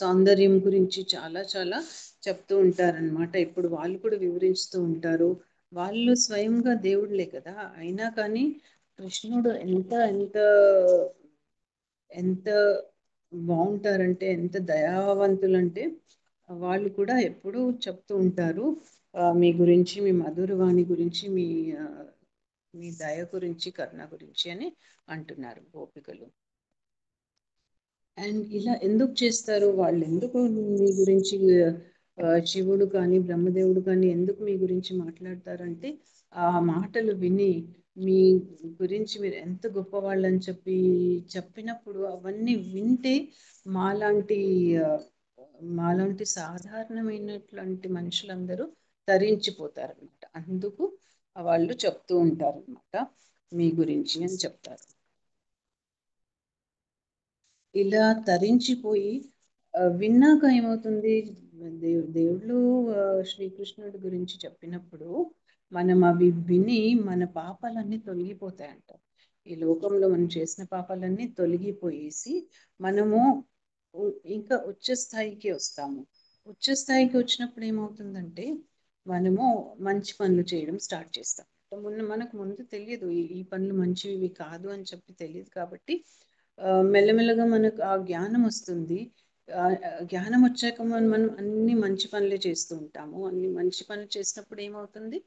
సౌందర్యం గురించి చాలా చాలా చెప్తూ ఉంటారనమాట. ఇప్పుడు వాళ్ళు కూడా వివరిస్తూ ఉంటారు. వాళ్ళు స్వయంగా దేవుళ్ళే కదా, అయినా కానీ కృష్ణుడు ఎంత ఎంత ఎంత బాగుంటారంటే, ఎంత దయావంతులంటే, వాళ్ళు కూడా ఎప్పుడూ చెప్తూ ఉంటారు మీ గురించి, మీ మధురవాణి గురించి, మీ దయ గురించి, కరుణ గురించి అని అంటున్నారు గోపికలు. అండ్ ఇలా ఎందుకు చేస్తారు వాళ్ళు, ఎందుకు మీ గురించి శివుడు కానీ బ్రహ్మదేవుడు కానీ ఎందుకు మీ గురించి మాట్లాడతారంటే, ఆ మాటలు విని మీ గురించి మీరు ఎంత గొప్పవాళ్ళని చెప్పినప్పుడు అవన్నీ వింటే మాలాంటి ఆ, మాలాంటి సాధారణమైనటువంటి మనుషులందరూ తరించిపోతారనమాట. అందుకు వాళ్ళు చెప్తూ ఉంటారనమాట మీ గురించి అని చెప్తారు. ఇలా తరించిపోయి విన్నాక ఏమవుతుంది, దేవుళ్ళు శ్రీకృష్ణుడి గురించి చెప్పినప్పుడు మనం అవి విని మన పాపాలన్నీ తొలగిపోతాయంట. ఈ లోకంలో మనం చేసిన పాపాలన్నీ తొలగిపోయేసి మనము ఇంకా ఉచ్చ స్థాయికి వస్తాము. ఉచ్చ స్థాయికి వచ్చినప్పుడు ఏమవుతుందంటే, మనము మంచి పనులు చేయడం స్టార్ట్ చేస్తాం. మనకు ముందు తెలియదు ఈ పనులు మంచివి కాదు అని చెప్పి తెలియదు కాబట్టి మెల్లమెల్లగా మనకు ఆ జ్ఞానం వస్తుంది. జ్ఞానం వచ్చాక మనం అన్ని మంచి పనులే చేస్తూ ఉంటాము. అన్ని మంచి పనులు చేసినప్పుడు ఏమవుతుంది,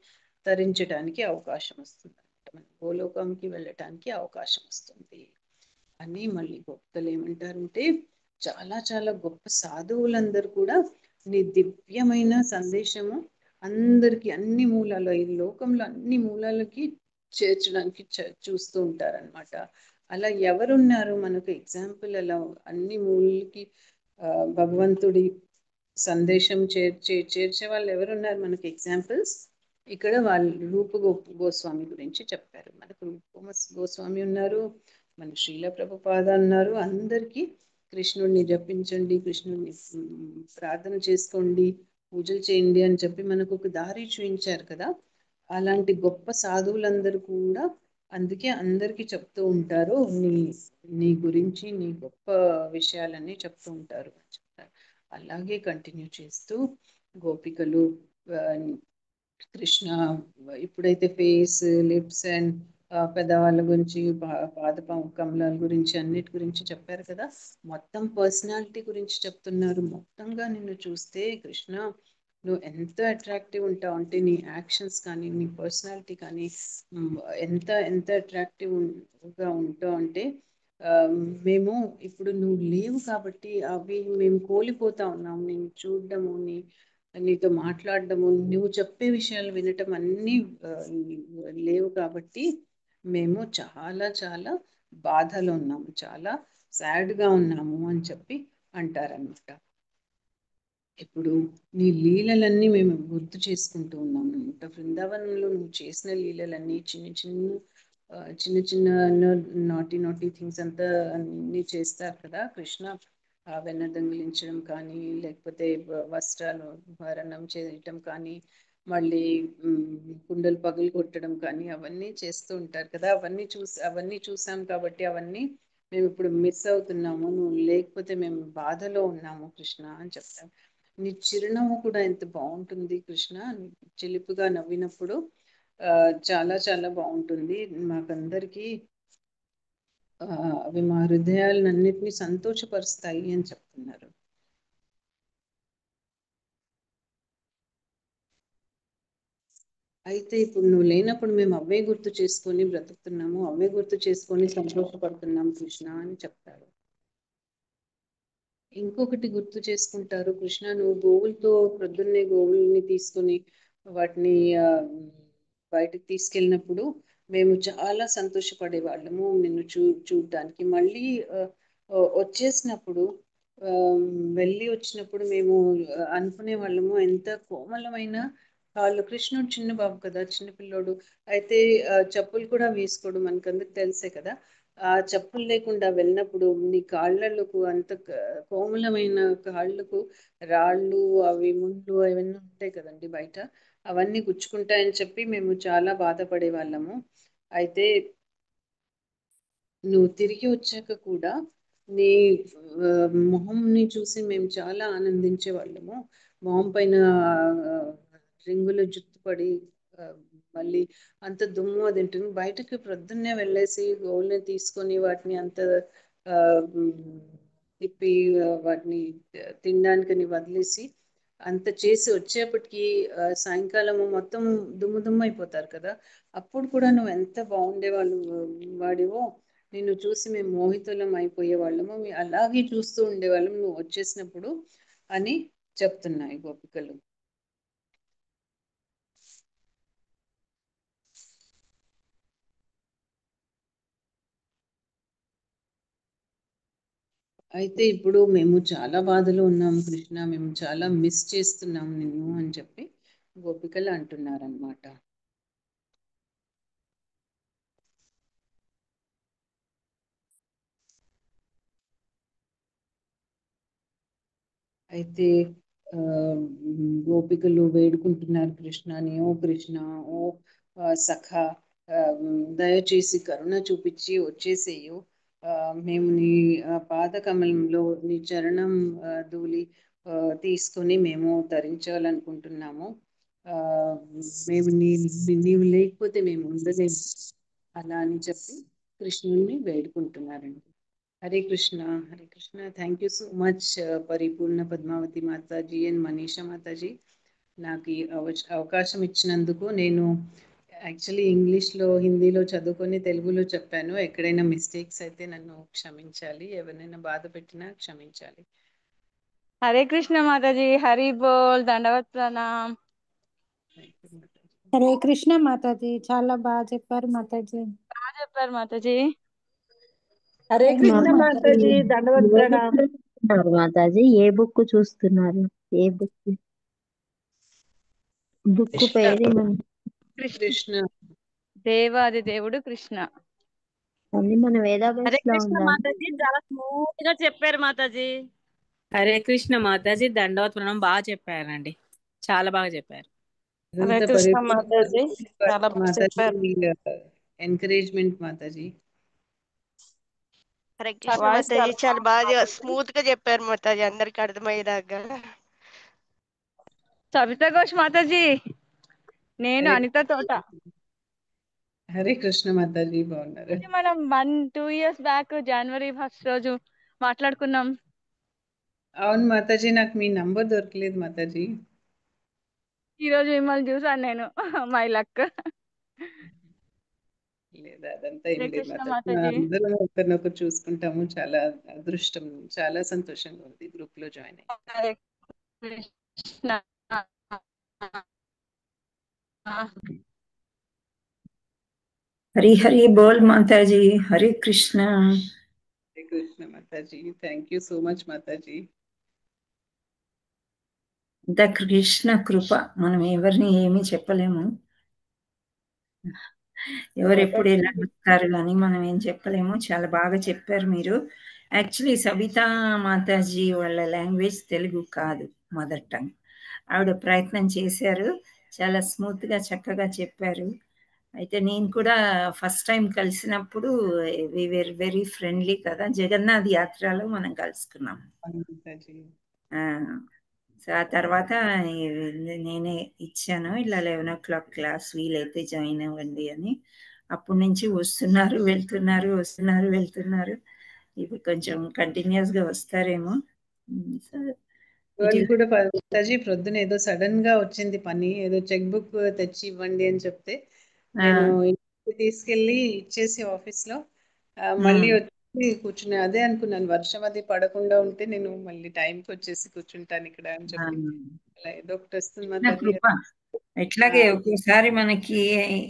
తరించడానికి అవకాశం వస్తుంది, మన గోలోకంకి వెళ్ళటానికి అవకాశం వస్తుంది అని. మళ్ళీ గొప్పలు ఏమంటారంటే, చాలా చాలా గొప్ప సాధువులందరూ కూడా నీ దివ్యమైన సందేశము అందరికీ, అన్ని మూలాలు, ఈ లోకంలో అన్ని మూలాలకి చేర్చడానికి చూస్తూ ఉంటారనమాట. అలా ఎవరున్నారు మనకు ఎగ్జాంపుల్? అలా అన్ని మూలకి భగవంతుడి సందేశం చేర్చే వాళ్ళు ఎవరున్నారు మనకి ఎగ్జాంపుల్స్? ఇక్కడ వాళ్ళు గోస్వామి గురించి చెప్పారు. మనకు గోస్వామి ఉన్నారు, మన శ్రీల ప్రభుపాద ఉన్నారు. అందరికీ కృష్ణుడిని జపించండి, కృష్ణుడిని ప్రార్థన చేసుకోండి, పూజలు చేయండి అని చెప్పి మనకు ఒక దారి చూపించారు కదా. అలాంటి గొప్ప సాధువులందరూ కూడా అందుకే అందరికీ చెప్తూ ఉంటారు, నీ గురించి, నీ గొప్ప విషయాలన్నీ చెప్తూ ఉంటారు అని చెప్తారు. అలాగే కంటిన్యూ చేస్తూ గోపికలు కృష్ణ ఇప్పుడైతే ఫేస్, లిప్స్ అండ్ పెద్దవాళ్ళ గురించి, పాద కమలాల గురించి, అన్నిటి గురించి చెప్పారు కదా. మొత్తం పర్సనాలిటీ గురించి చెప్తున్నారు. మొత్తంగా నిన్ను చూస్తే కృష్ణ నువ్వు ఎంత అట్రాక్టివ్ ఉంటావు అంటే, నీ యాక్షన్స్ కానీ, నీ పర్సనాలిటీ కానీ ఎంత ఎంత అట్రాక్టివ్గా ఉంటావు అంటే మేము ఇప్పుడు నువ్వు లేవు కాబట్టి అవి మేము కోల్పోతా ఉన్నాం. నేను చూడడము, నీతో మాట్లాడడము, నువ్వు చెప్పే విషయాలు వినటం అన్నీ లేవు కాబట్టి మేము చాలా చాలా బాధలో ఉన్నాము, చాలా సాడ్గా ఉన్నాము అని చెప్పి అంటారనమాట. ఇప్పుడు నీ లీలలన్నీ మేము గుర్తు చేసుకుంటూ ఉన్నాము అనమాట. బృందావనంలో నువ్వు చేసిన లీలలన్నీ చిన్న చిన్న నాటీ థింగ్స్ అంతా అన్నీ చేస్తారు కదా కృష్ణ. వెన్న దొంగిలించడం కానీ, లేకపోతే వస్త్రాలు హరణం చేయటం కానీ, మళ్ళీ కుండలు పగులు కొట్టడం కానీ, అవన్నీ చేస్తూ ఉంటారు కదా. అవన్నీ చూసాం కాబట్టి అవన్నీ మేము ఇప్పుడు మిస్ అవుతున్నాము. నువ్వు లేకపోతే మేము బాధలో ఉన్నాము కృష్ణ అని చెప్తాను. నీ చిరునవ్వు కూడా ఎంత బాగుంటుంది కృష్ణ, చిలిపిగా నవ్వినప్పుడు చాలా చాలా బాగుంటుంది. మాకందరికీ అవి మా హృదయాలన్నిటినీ సంతోషపరుస్తాయి అని చెప్తున్నారు. అయితే ఇప్పుడు నువ్వు లేనప్పుడు మేము అవే గుర్తు చేసుకొని బ్రతుకుతున్నాము, అవే గుర్తు చేసుకొని సంతోషపడుతున్నాము కృష్ణ అని చెప్తారు. ఇంకొకటి గుర్తు చేసుకుంటారు కృష్ణ, నువ్వు గోవులతో ప్రొద్దున్నే గోవుల్ని తీసుకొని వాటిని బయటకు తీసుకెళ్ళినప్పుడు మేము చాలా సంతోషపడే వాళ్ళము నిన్ను చూడడానికి. మళ్ళీ వచ్చేసినప్పుడు వెళ్ళి వచ్చినప్పుడు మేము అనుకునే వాళ్ళము, ఎంత కోమలమైన కాళ్ళు. కృష్ణుడు చిన్న బాబు కదా, చిన్న పిల్లోడు అయితే చెప్పులు కూడా వేసుకోడు, మనకందరికి తెలిసే కదా. ఆ చెప్పులు లేకుండా వెళ్ళినప్పుడు నీ కాళ్ళకు అంత కోమలమైన కాళ్ళకు రాళ్ళు, అవి ముళ్ళు అవన్నీ ఉంటాయి కదండి బయట, అవన్నీ గుచ్చుకుంటాయని చెప్పి మేము చాలా బాధపడే వాళ్ళము. అయితే నువ్వు తిరిగి వచ్చాక కూడా నీ మొహంని చూసి మేము చాలా ఆనందించే వాళ్ళము. మొహం పైన రింగులు జుట్టుపడి మళ్ళీ అంత దుమ్ము అది ఉంటుంది. బయటకు ప్రొద్దున్నే వెళ్ళేసి గోవుల్ని తీసుకొని వాటిని అంత తిప్పి వాటిని తినడానికని వదిలేసి అంత చేసి వచ్చేప్పటికి సాయంకాలము మొత్తం దుమ్ము అయిపోతారు కదా. అప్పుడు కూడా నువ్వు ఎంత బాగుండేవాళ్ళు వాడివో, నిన్ను చూసి మేము మోహితులం అయిపోయే వాళ్ళము, అలాగే చూస్తూ ఉండేవాళ్ళం నువ్వు వచ్చేసినప్పుడు అని చెప్తున్నాయి గోపికలు. అయితే ఇప్పుడు మేము చాలా బాధలో ఉన్నాము కృష్ణ, మేము చాలా మిస్ చేస్తున్నాము నిన్ను అని చెప్పి గోపికలు అంటున్నారనమాట. అయితే గోపికలు వేడుకుంటున్నారు కృష్ణని, ఓ కృష్ణ, ఓ సఖ, దయచేసి కరుణ చూపించి వచ్చేసేయు, మేము నీ పాద కమలంలో నీ చరణం ధూళి తీసుకొని మేము ధరించాలనుకుంటున్నాము. మేము నీవు లేకపోతే మేము ఉండలేము అలా అని చెప్పి కృష్ణుని వేడుకుంటున్నారండి. Hare Krishna, Hare Krishna. Thank you so much Paripurna Padmavati మాతాజీ అండ్ మనీషా మాతాజీ, నాకు ఈ అవకాశం ఇచ్చినందుకు. నేను యాక్చువల్లీ ఇంగ్లీష్లో, హిందీలో చదువుకొని తెలుగులో చెప్పాను. ఎక్కడైనా మిస్టేక్స్ అయితే నన్ను క్షమించాలి, ఎవరినైనా బాధ పెట్టినా క్షమించాలి. హరే కృష్ణ మాతాజీ, హరి బోల్, దండవత్ ప్రణామ్. థ్యాంక్ యూ మాతాజీ. హరే కృష్ణ మాతాజీ, చాలా బాగా చెప్పారు మాతాజీ. బాగా చెప్పారు మాతాజీ. హరే కృష్ణ మాతాజీ మాతాజీ, దండవత్ ఏ బుక్ ప్రణామ్. చూస్తున్నారు మాతాజీ? ఏ బుక్ చూస్తున్నారు? ఏ బుక్? బుక్ కృష్ణ పేరేమన్నా? కృష్ణ కృష్ణ దేవాది దేవుడు కృష్ణ. అది మన హరే వేదాభ్యాస్ లో కృష్ణ ఉందా? మాతాజీ, చాలా స్మూత్ గా చెప్పారు మాతాజీ. హరే కృష్ణ మాతాజీ, దండవత్ ప్రణామ్. బాగా చెప్పారండి, చాలా బాగా చెప్పారు. హరే అదంతా కృష్ణ పరిపూర్ణ మాతాజీ, చాలా బాగా చెప్పారు. మాతాజీ ఎంకరేజ్మెంట్ మాతాజీ. హరే కృష్ణ వాయిస్ మాతాజీ, చాలా చాలా బాగుంది బాగా మాతాజీ. స్మూత్ గా చెప్పారు మాతాజీ, అందరికి అర్థమయ్యేలాగా. సవితా ఘోష్ మాతాజీ, నేను హరే అనిత తోట. హరే కృష్ణ మాతాజీ, బాగున్నారు? మనం 1-2 years బ్యాక్ జనవరి 1st రోజు మాట్లాడుకున్నాం. అవును మాతాజీ, నాకు మీ నంబర్ దొరకలేదు మాతాజీ. ఈ రోజు మిమ్మల్ని చూసాను నేను. My luck. లేదా అదంతా ఏం హరే లేదు కృష్ణ మాతాజీ, మాతాజీ. అందరం ఒకరినొకరు చూసుకుంటాము. చాలా అదృష్టం, చాలా సంతోషంగా ఉంది గ్రూప్ లో జాయిన్ అయ్యి. హరే కృష్ణ. హరి హరి బోల్ మాతాజీ, హరే కృష్ణ. హరే కృష్ణ మాతాజీ, థ్యాంక్ యూ సో మచ్ మాతాజీ. ఇంత కృష్ణ కృప, మనం ఎవరిని ఏమీ చెప్పలేము. ఎవరు ఎప్పుడు ఎలా చెప్తారు కానీ మనం ఏం చెప్పలేము. చాలా బాగా చెప్పారు మీరు. యాక్చువల్లీ సబితా మాతాజీ వాళ్ళ లాంగ్వేజ్ తెలుగు కాదు, మదర్ టంగ్. ఆవిడ ప్రయత్నం చేశారు, చాలా స్మూత్గా చక్కగా చెప్పారు. అయితే నేను కూడా ఫస్ట్ టైం కలిసినప్పుడు వి వేర్ వెరీ ఫ్రెండ్లీ కదా, జగన్నాథ్ యాత్రలో మనం కలుసుకున్నాం. అవును మాతాజీ. ఆ, సో ఆ తర్వాత నేనే ఇచ్చాను, ఇలా 11 o'clock క్లాస్ వీలైతే జాయిన్ అవ్వండి అని. అప్పటి నుంచి వస్తున్నారు వెళ్తున్నారు, వస్తున్నారు వెళ్తున్నారు. ఇప్పుడు కొంచెం కంటిన్యూస్గా వస్తారేమో. సో ఇట్ వాళ్ళు ఈస్. కూడా మాతాజీ ప్రొద్దున ఏదో సడన్ గా వచ్చింది పని, ఏదో చెక్ బుక్ తెచ్చి ఇవ్వండి అని చెప్తే నేను ఇంటికి తీసుకెళ్ళి ఇచ్చేసి ఆఫీస్ లో మళ్ళీ వచ్చి కూర్చున్నా. అదే అనుకున్నాను, వర్షం అది పడకుండా ఉంటే నేను మళ్ళీ టైంకి వచ్చేసి కూర్చుంటాను ఇక్కడ అని చెప్పి. అలా ఏదో ఒకటి వస్తుంది మాతాజీ. కృప. ఇట్లాగే ఒక్కోసారి మనకి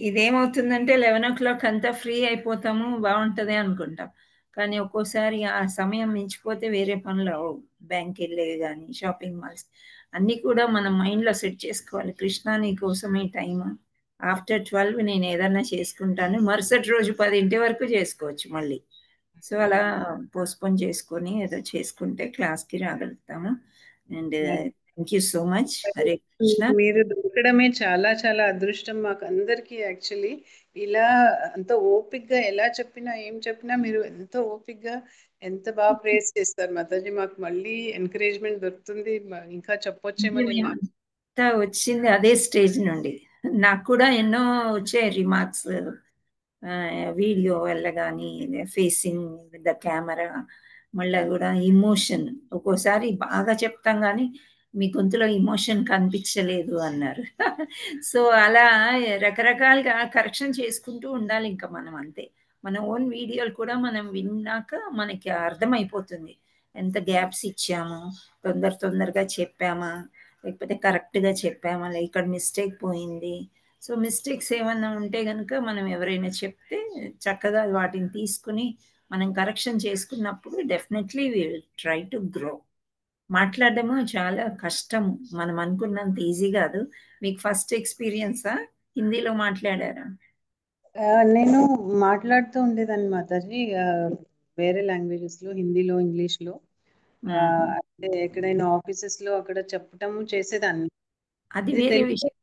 ఇదేమవుతుందంటే 11 o'clock అంతా ఫ్రీ అయిపోతాము, బాగుంటది అనుకుంటాం. కానీ ఒక్కోసారి ఆ సమయం మించిపోతే వేరే పనులు అవ్వవు. బ్యాంక్ వెళ్ళేవి కానీ, షాపింగ్ మాల్స్ అన్నీ కూడా మనం మైండ్లో సెట్ చేసుకోవాలి. కృష్ణ నీ కోసం ఈ టైం ఆఫ్టర్ 12 నేను ఏదన్నా చేసుకుంటాను, మరుసటి రోజు 10 వరకు చేసుకోవచ్చు మళ్ళీ. సో అలా పోస్ట్పోన్ చేసుకొని ఏదో చేసుకుంటే క్లాస్కి రాగలుగుతాము. And thank you so much. Hare Krishna. మీరు దొరకడమే చాలా చాలా అదృష్టం మాకు అందరికి. యాక్చువల్లీ ఇలా అంత ఓపిక్గా ఎలా చెప్పినా ఏం చెప్పినా మీరు ఎంతో ఓపిక్గా ఎంత బాగా ప్రేస్ చేస్తారు మాతాజీ. మాకు మళ్ళీ ఎంకరేజ్మెంట్ దొరుకుతుంది, ఇంకా చెప్పొచ్చేమో నేను. అంతా వచ్చింది అదే స్టేజ్ నుండి. నాకు కూడా ఎన్నో వచ్చాయి రిమార్క్స్, వీడియో వల్ల కానీ, ఫేసింగ్ ద కెమెరా, మళ్ళీ కూడా ఇమోషన్. ఒక్కోసారి బాగా చెప్తాం కానీ మీ గొంతులో ఇమోషన్ కనిపించలేదు అన్నారు. సో అలా రకరకాలుగా కరెక్షన్ చేసుకుంటూ ఉండాలి ఇంకా మనం, అంతే. మన ఓన్ వీడియోలు కూడా మనం విన్నాక మనకి అర్థమైపోతుంది ఎంత గ్యాప్స్ ఇచ్చాము, తొందరగా చెప్పామా, లేకపోతే కరెక్ట్గా చెప్పామా, ఇక్కడ మిస్టేక్ పోయింది. సో మిస్టేక్స్ ఏమన్నా ఉంటే కనుక మనం ఎవరైనా చెప్తే చక్కగా వాటిని తీసుకుని మనం కరెక్షన్ చేసుకున్నప్పుడు definitely will try to grow. మాట్లాడడము చాలా కష్టము, మనం అనుకున్నంత ఈజీ కాదు. మీకు ఫస్ట్ ఎక్స్పీరియన్సా హిందీలో మాట్లాడారా? నేను మాట్లాడుతూ ఉండేదాన్ని మాతాజీ, వేరే లాంగ్వేజెస్ లో, హిందీలో, ఇంగ్లీష్ లో. అంటే ఎక్కడైనా ఆఫీసెస్ లో అక్కడ చెప్పటము చేసేదాన్ని. అది ఇది వేరే తెలుగు. విషయం.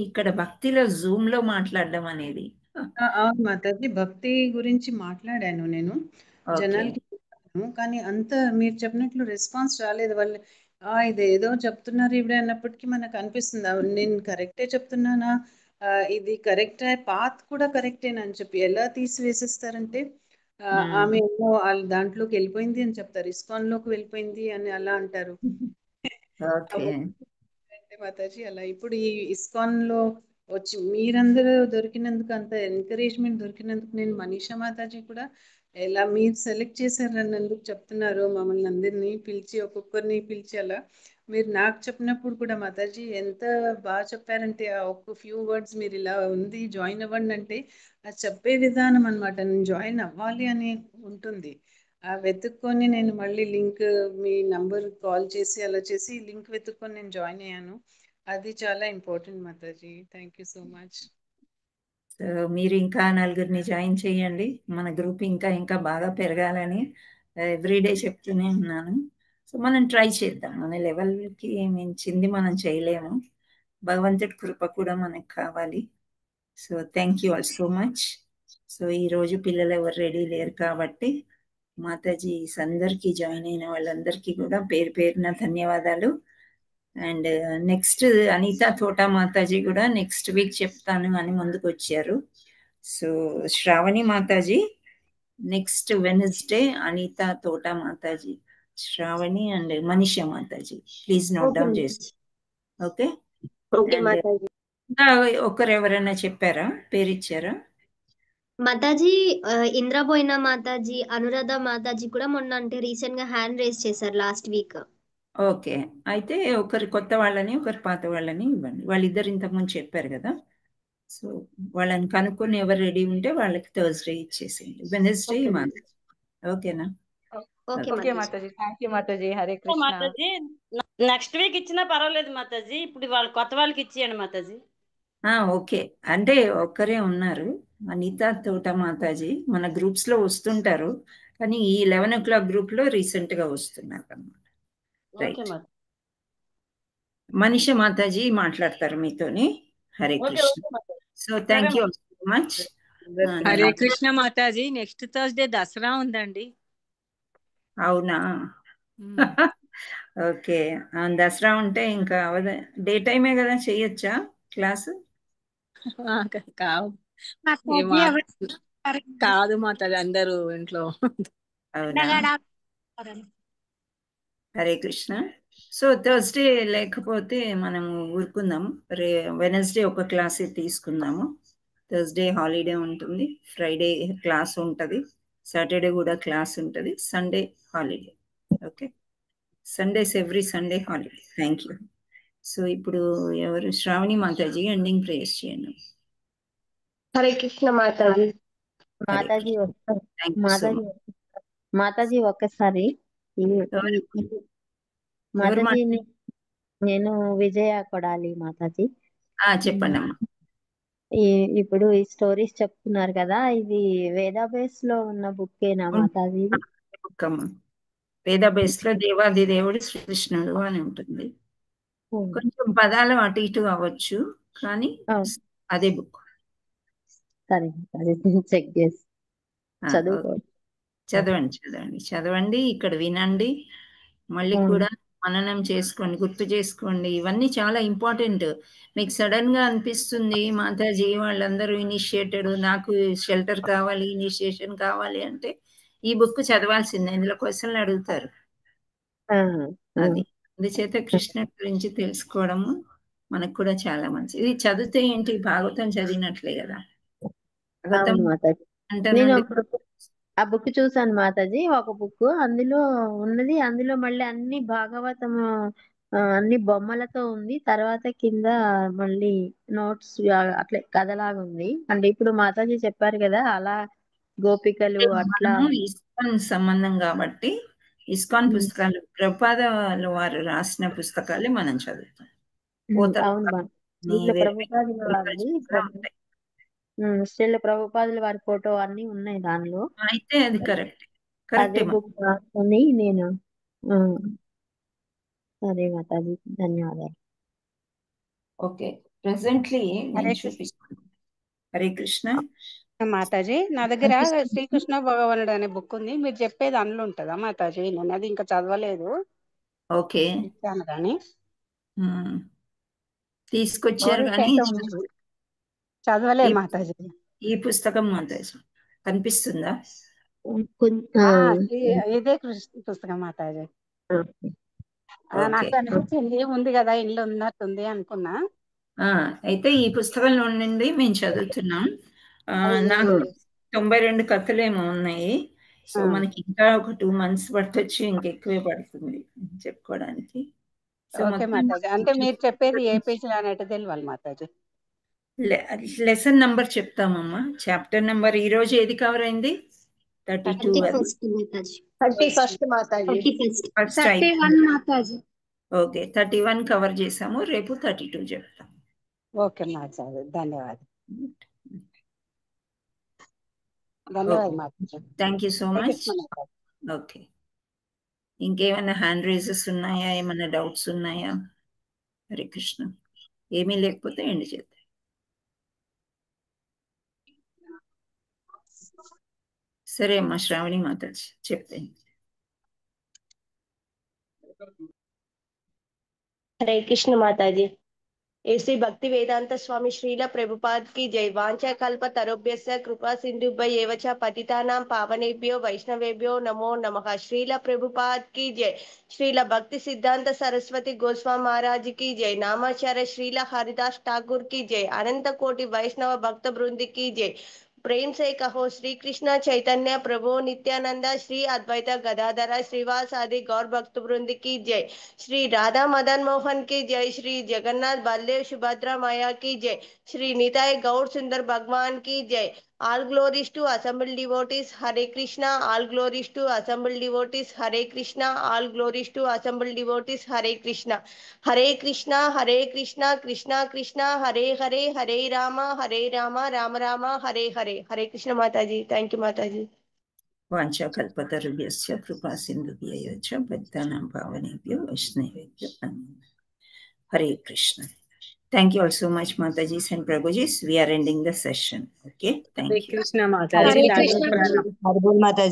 ఇక్కడ భక్తిలో జూమ్ లో మాట్లాడడం అనేది. అవును మాతాజీ, భక్తి గురించి మాట్లాడాను నేను ఓకే. జనాలకి చెప్పాను. కానీ అంత మీరు చెప్పినట్లు రెస్పాన్స్ రాలేదు. వాళ్ళు ఇది ఏదో చెప్తున్నారు ఇవిడే అన్నప్పటికీ మనకు అనిపిస్తుంది, నేను కరెక్టే చెప్తున్నానా, ఇది కరెక్ట్ పాత్ కూడా కరెక్టేనా అని చెప్పి. ఎలా తీసివేసేస్తారంటే ఆమె ఏమో వాళ్ళ దాంట్లోకి వెళ్ళిపోయింది అని చెప్తారు, ఇస్కాన్ లోకి వెళ్ళిపోయింది అని అలా అంటారు. ఓకే. అంటే మాతాజీ అలా ఇప్పుడు ఈ ఇస్కాన్ లో వచ్చి మీరందరూ దొరికినందుకు, అంత ఎంకరేజ్మెంట్ దొరికినందుకు, నేను మనీషా మాతాజీ కూడా ఎలా మీరు సెలెక్ట్ చేశారు అన్నందుకు చెప్తున్నారు, మమ్మల్ని అందరినీ పిలిచి ఒక్కొక్కరిని పిలిచి అలా మీరు నాకు చెప్పినప్పుడు కూడా మాతాజీ ఎంత బాగా చెప్పారంటే ఆ ఒక్క ఫ్యూ వర్డ్స్ మీరు ఇలా ఉంది జాయిన్ అవ్వండి అంటే ఆ చెప్పే విధానం అనమాట. నేను జాయిన్ అవ్వాలి అని ఉంటుంది. ఆ వెతుక్కొని నేను మళ్ళీ లింక్ మీ నంబర్ కాల్ చేసి అలా చేసి లింక్ వెతుక్కొని నేను జాయిన్ అయ్యాను. అది చాలా important Mataji. Thank you so much. So మీరు ఇంకా నలుగురిని జాయిన్ చేయండి. మన గ్రూప్ ఇంకా ఇంకా బాగా పెరగాలని ఎవ్రీడే చెప్తూనే ఉన్నాను. సో మనం ట్రై చేద్దాం. మన లెవెల్కి మించింది మనం చేయలేము. భగవంతుడి కృప కూడా మనకు కావాలి. So thank you all so much. So ఈరోజు పిల్లలు ఎవరు రెడీ లేరు కాబట్టి మాతాజీ అందరికీ జాయిన్ అయిన వాళ్ళందరికీ కూడా పేరు పేరున ధన్యవాదాలు. అండ్ నెక్స్ట్ అనిత తోట మాతాజీ కూడా నెక్స్ట్ వీక్ చెప్తాను అని ముందుకు వచ్చారు. సో శ్రావణి మాతాజీ నెక్స్ట్ వెనస్డే, అనిత తోట మాతాజీ, శ్రావణి అండ్ మనీషా మాతాజీ. ప్లీజ్ నోట్ ఓకే డౌన్ చేసి. ఓకే. ఓకే అండ్ మాతాజీ. ఇంకా ఒకరు ఎవరైనా చెప్పారా, పేరు ఇచ్చారా? మాతాజీ ఇంద్రబోయిన మాతాజీ, అనురాధ మాతాజీ కూడా మొన్న అంటే రీసెంట్ గా హ్యాండ్ రేస్ చేశారు లాస్ట్ వీక్. ఓకే, అయితే ఒకరి కొత్త వాళ్ళని ఒకరి పాత వాళ్ళని ఇవ్వండి. వాళ్ళిద్దరు ఇంతకుముందు చెప్పారు కదా. సో వాళ్ళని కనుక్కొని ఎవరు రెడీ ఉంటే వాళ్ళకి థర్స్డే ఇచ్చేసేయండి. వెనస్డే ఓకే మాతాజీ. ఓకేనా? ఓకే ఓకే మాతాజీ. మాతాజీ. థ్యాంక్ యూ మాతాజీ. హరే కృష్ణ. మాతాజీ నెక్స్ట్ వీక్ ఇచ్చినా పర్వాలేదు మాతాజీ. ఇప్పుడు వాళ్ళు కొత్త వాళ్ళకి ఇచ్చేయండి మాతాజీ. ఓకే, అంటే ఒక్కరే ఉన్నారు, అనిత తోట మాతాజీ. మన గ్రూప్స్ లో వస్తుంటారు, కానీ ఈ 11 o'clock గ్రూప్ లో రీసెంట్ గా వస్తున్నారు అన్నమాట. Okay right. మాతాజీ. మనీషా మాతాజీ మాట్లాడతారు మీతోని. హరే ఓకే కృష్ణ. ఓకే మాతాజీ. So thank you so much. Hare Krishna మాతాజీ. నెక్స్ట్ థర్స్డే దసరా ఉందండి. అవునా? ఓకే, దసరా ఉంటే ఇంకా డే టైమే కదా, చెయ్యొచ్చా క్లాసు? కాదు మాతాజీ, అందరూ ఇంట్లో. అవునా? హరే కృష్ణ. సో థర్స్డే లేకపోతే మనము ఊరుకుందాము. వెనస్డే ఒక క్లాస్ తీసుకుందాము. థర్స్డే హాలిడే ఉంటుంది, ఫ్రైడే క్లాస్ ఉంటుంది, సాటర్డే కూడా క్లాస్ ఉంటుంది, Sunday holiday. Okay, Sundays every Sunday holiday. Thank you. So ఇప్పుడు ఎవరు? శ్రావణి మాతాజీ ఎండింగ్ ప్రేయర్స్ చేయండి. Hare Krishna Mataji. Hare Mataji Krishna. Thank you so Mataji much. Mataji ఒక్కసారి మాతాజీ నేను విజయ కొడాలి మాతాజీ. చెప్పండి అమ్మా. ఇప్పుడు ఈ స్టోరీస్ చెప్తున్నారు కదా, ఇది వేదాబేస్ లో ఉన్న బుక్కేనా మాతాజీ? బుక్ అమ్మా. వేదాబేస్ లో దేవాది దేవుడు శ్రీకృష్ణుడు అని ఉంటుంది. కొంచెం పదాలు అటు ఇటు అవ్వచ్చు, కానీ అదే బుక్. సరే చెక్ చేసి చదువుకోండి. చదవండి, ఇక్కడ వినండి, మళ్ళీ కూడా మననం చేసుకోండి, గుర్తు చేసుకోండి. ఇవన్నీ చాలా ఇంపార్టెంట్. మీకు సడన్ గా అనిపిస్తుంది మాతాజీ వాళ్ళందరూ ఇనిషియేటెడ్, నాకు షెల్టర్ కావాలి, ఇనిషియేషన్ కావాలి అంటే ఈ బుక్ చదవాల్సిందే. ఇందులో క్వశ్చన్లు అడుగుతారు. అది అందుచేత కృష్ణుడి గురించి తెలుసుకోవడము మనకు కూడా చాలా మంచిది. ఇది చదివితే ఏంటి, భాగవతం చదివినట్లే కదా. భాగవతం అంటే నేను ఆ బుక్ చూసాను మాతాజీ, ఒక బుక్ అందులో ఉన్నది. అందులో మళ్ళీ అన్ని భాగవతం అన్ని బొమ్మలతో ఉంది. తర్వాత కింద మళ్ళీ నోట్స్ అట్లే కథలాగా ఉంది. అంటే ఇప్పుడు మాతాజీ చెప్పారు కదా, అలా గోపికలు అట్లా ఇస్కాన్ సంబంధం కాబట్టి ఇస్కాన్ పుస్తకాలు, ప్రభుపాద వారు రాసిన పుస్తకాలే మనం చదువుతాం. శ్రీల ప్రభుపాదుల వారి ఫోటో అన్ని ఉన్నాయి దానిలో. అయితే అది కరెక్ట్. అదే బుక్ రాసుకొని నేను. సరే మాతాజీ, ధన్యవాదాలు. ఓకే, ప్రెసెంట్లీ నేను చూపిస్తాను. హరే కృష్ణ మాతాజీ. నా దగ్గర శ్రీకృష్ణ భగవానుడు అనే బుక్ ఉంది, మీరు చెప్పేది అందులో ఉంటుందా మాతాజీ? నేను అది ఇంకా చదవలేదు. ఓకే, ఇచ్చాను కానీ తీసుకొచ్చారు కానీ చదవలే మాతాజీ. ఈ పుస్తకం మాతాజీ కనిపిస్తుందా? ఇదే పుస్తకం మాతాజీ. నాకు అనిపించింది ఉంది కదా, ఇంట్లో ఉన్నట్టుంది అనుకున్నా. అయితే ఈ పుస్తకంలో నుండి మేము చదువుతున్నాం. నాకు 92 కథలేమో ఉన్నాయి. సో మనకి ఇంకా ఒక 2 months పట్టొచ్చు, ఇంకెక్కువే పడుతుంది చెప్పుకోవడానికి. సో ఓకే మొత్తం మాతాజీ. అంటే మీరు చెప్పేది ఏ పేజీలో అనేది తెలియాలి మాతాజీ. లెసన్ నంబర్ చెప్తామమ్మా. చాప్టర్ నంబర్ ఈ రోజు ఏది కవర్ అయింది? 32. 31st మాతాజీ. ఫస్ట్ 31 మాతాజీ. ఓకే, 31 కవర్ చేసాము. రేపు 32 చెప్తాం. ఓకే మాతాజీ, ధన్యవాదాలు. ధన్యవాదాలు మాతాజీ. Thank you so much. Okay, ఇంకేమైనా హ్యాండ్ రైజెస్ ఉన్నాయా? ఏమైనా డౌట్స్ ఉన్నాయా? హరే కృష్ణ. ఏమీ లేకపోతే ఎండ్ చేద్దాం. సరే అమ్మా శ్రావణి మాతాజీ చెప్పండి. हरे कृष्ण माता जी। श्री भक्ति वेदांत स्वामी श्रील प्रभुपाद की जय। वांछा कल्प तरुभ्यस्य कृपा सिंधुभ्य एव च पतितानां पावनेभ्यो वैष्णवेभ्यो नमो नमः। श्रील प्रभुपाद की जय। श्रील भक्ति सिद्धांत सरस्वती गोस्वामी महाराज की जय। नामाचार्य श्रील हरिदास ठाकुर की जय। अनंत कोटि वैष्णव भक्त वृंद की जय। प्रेम से कहो श्री कृष्ण चैतन्य प्रभु नित्यानंद श्री अद्वैत गदाधर श्रीवास आदि गौर भक्त वृंद की जय। श्री राधा मदन मोहन की जय। श्री जगन्नाथ बलदेव सुभद्रा माया की जय। श्री निताय गौर सुंदर भगवान की जय। All glories to assembled devotees. Hare Krishna. All glories to assembled devotees. Hare Krishna. All glories to assembled devotees. Hare Krishna. Hare Krishna. Hare Krishna. Krishna Krishna. Hare Hare. Hare Rama. Hare Rama. Rama Rama. Hare Hare. Hare Krishna Mataji. Thank you Mataji. वांछा कल्पतरुभ्यश्च कृपा सिंधुभ्यैव च पतितानां पावनेभ्यो वैष्णवेभ्यो नमो नमः. Hare Krishna. Thank you all so much, Matajis and Prabhujis. We are ending the session. Okay, thank you. Hare Krishna Mataji. Hare Krishna. Mataji.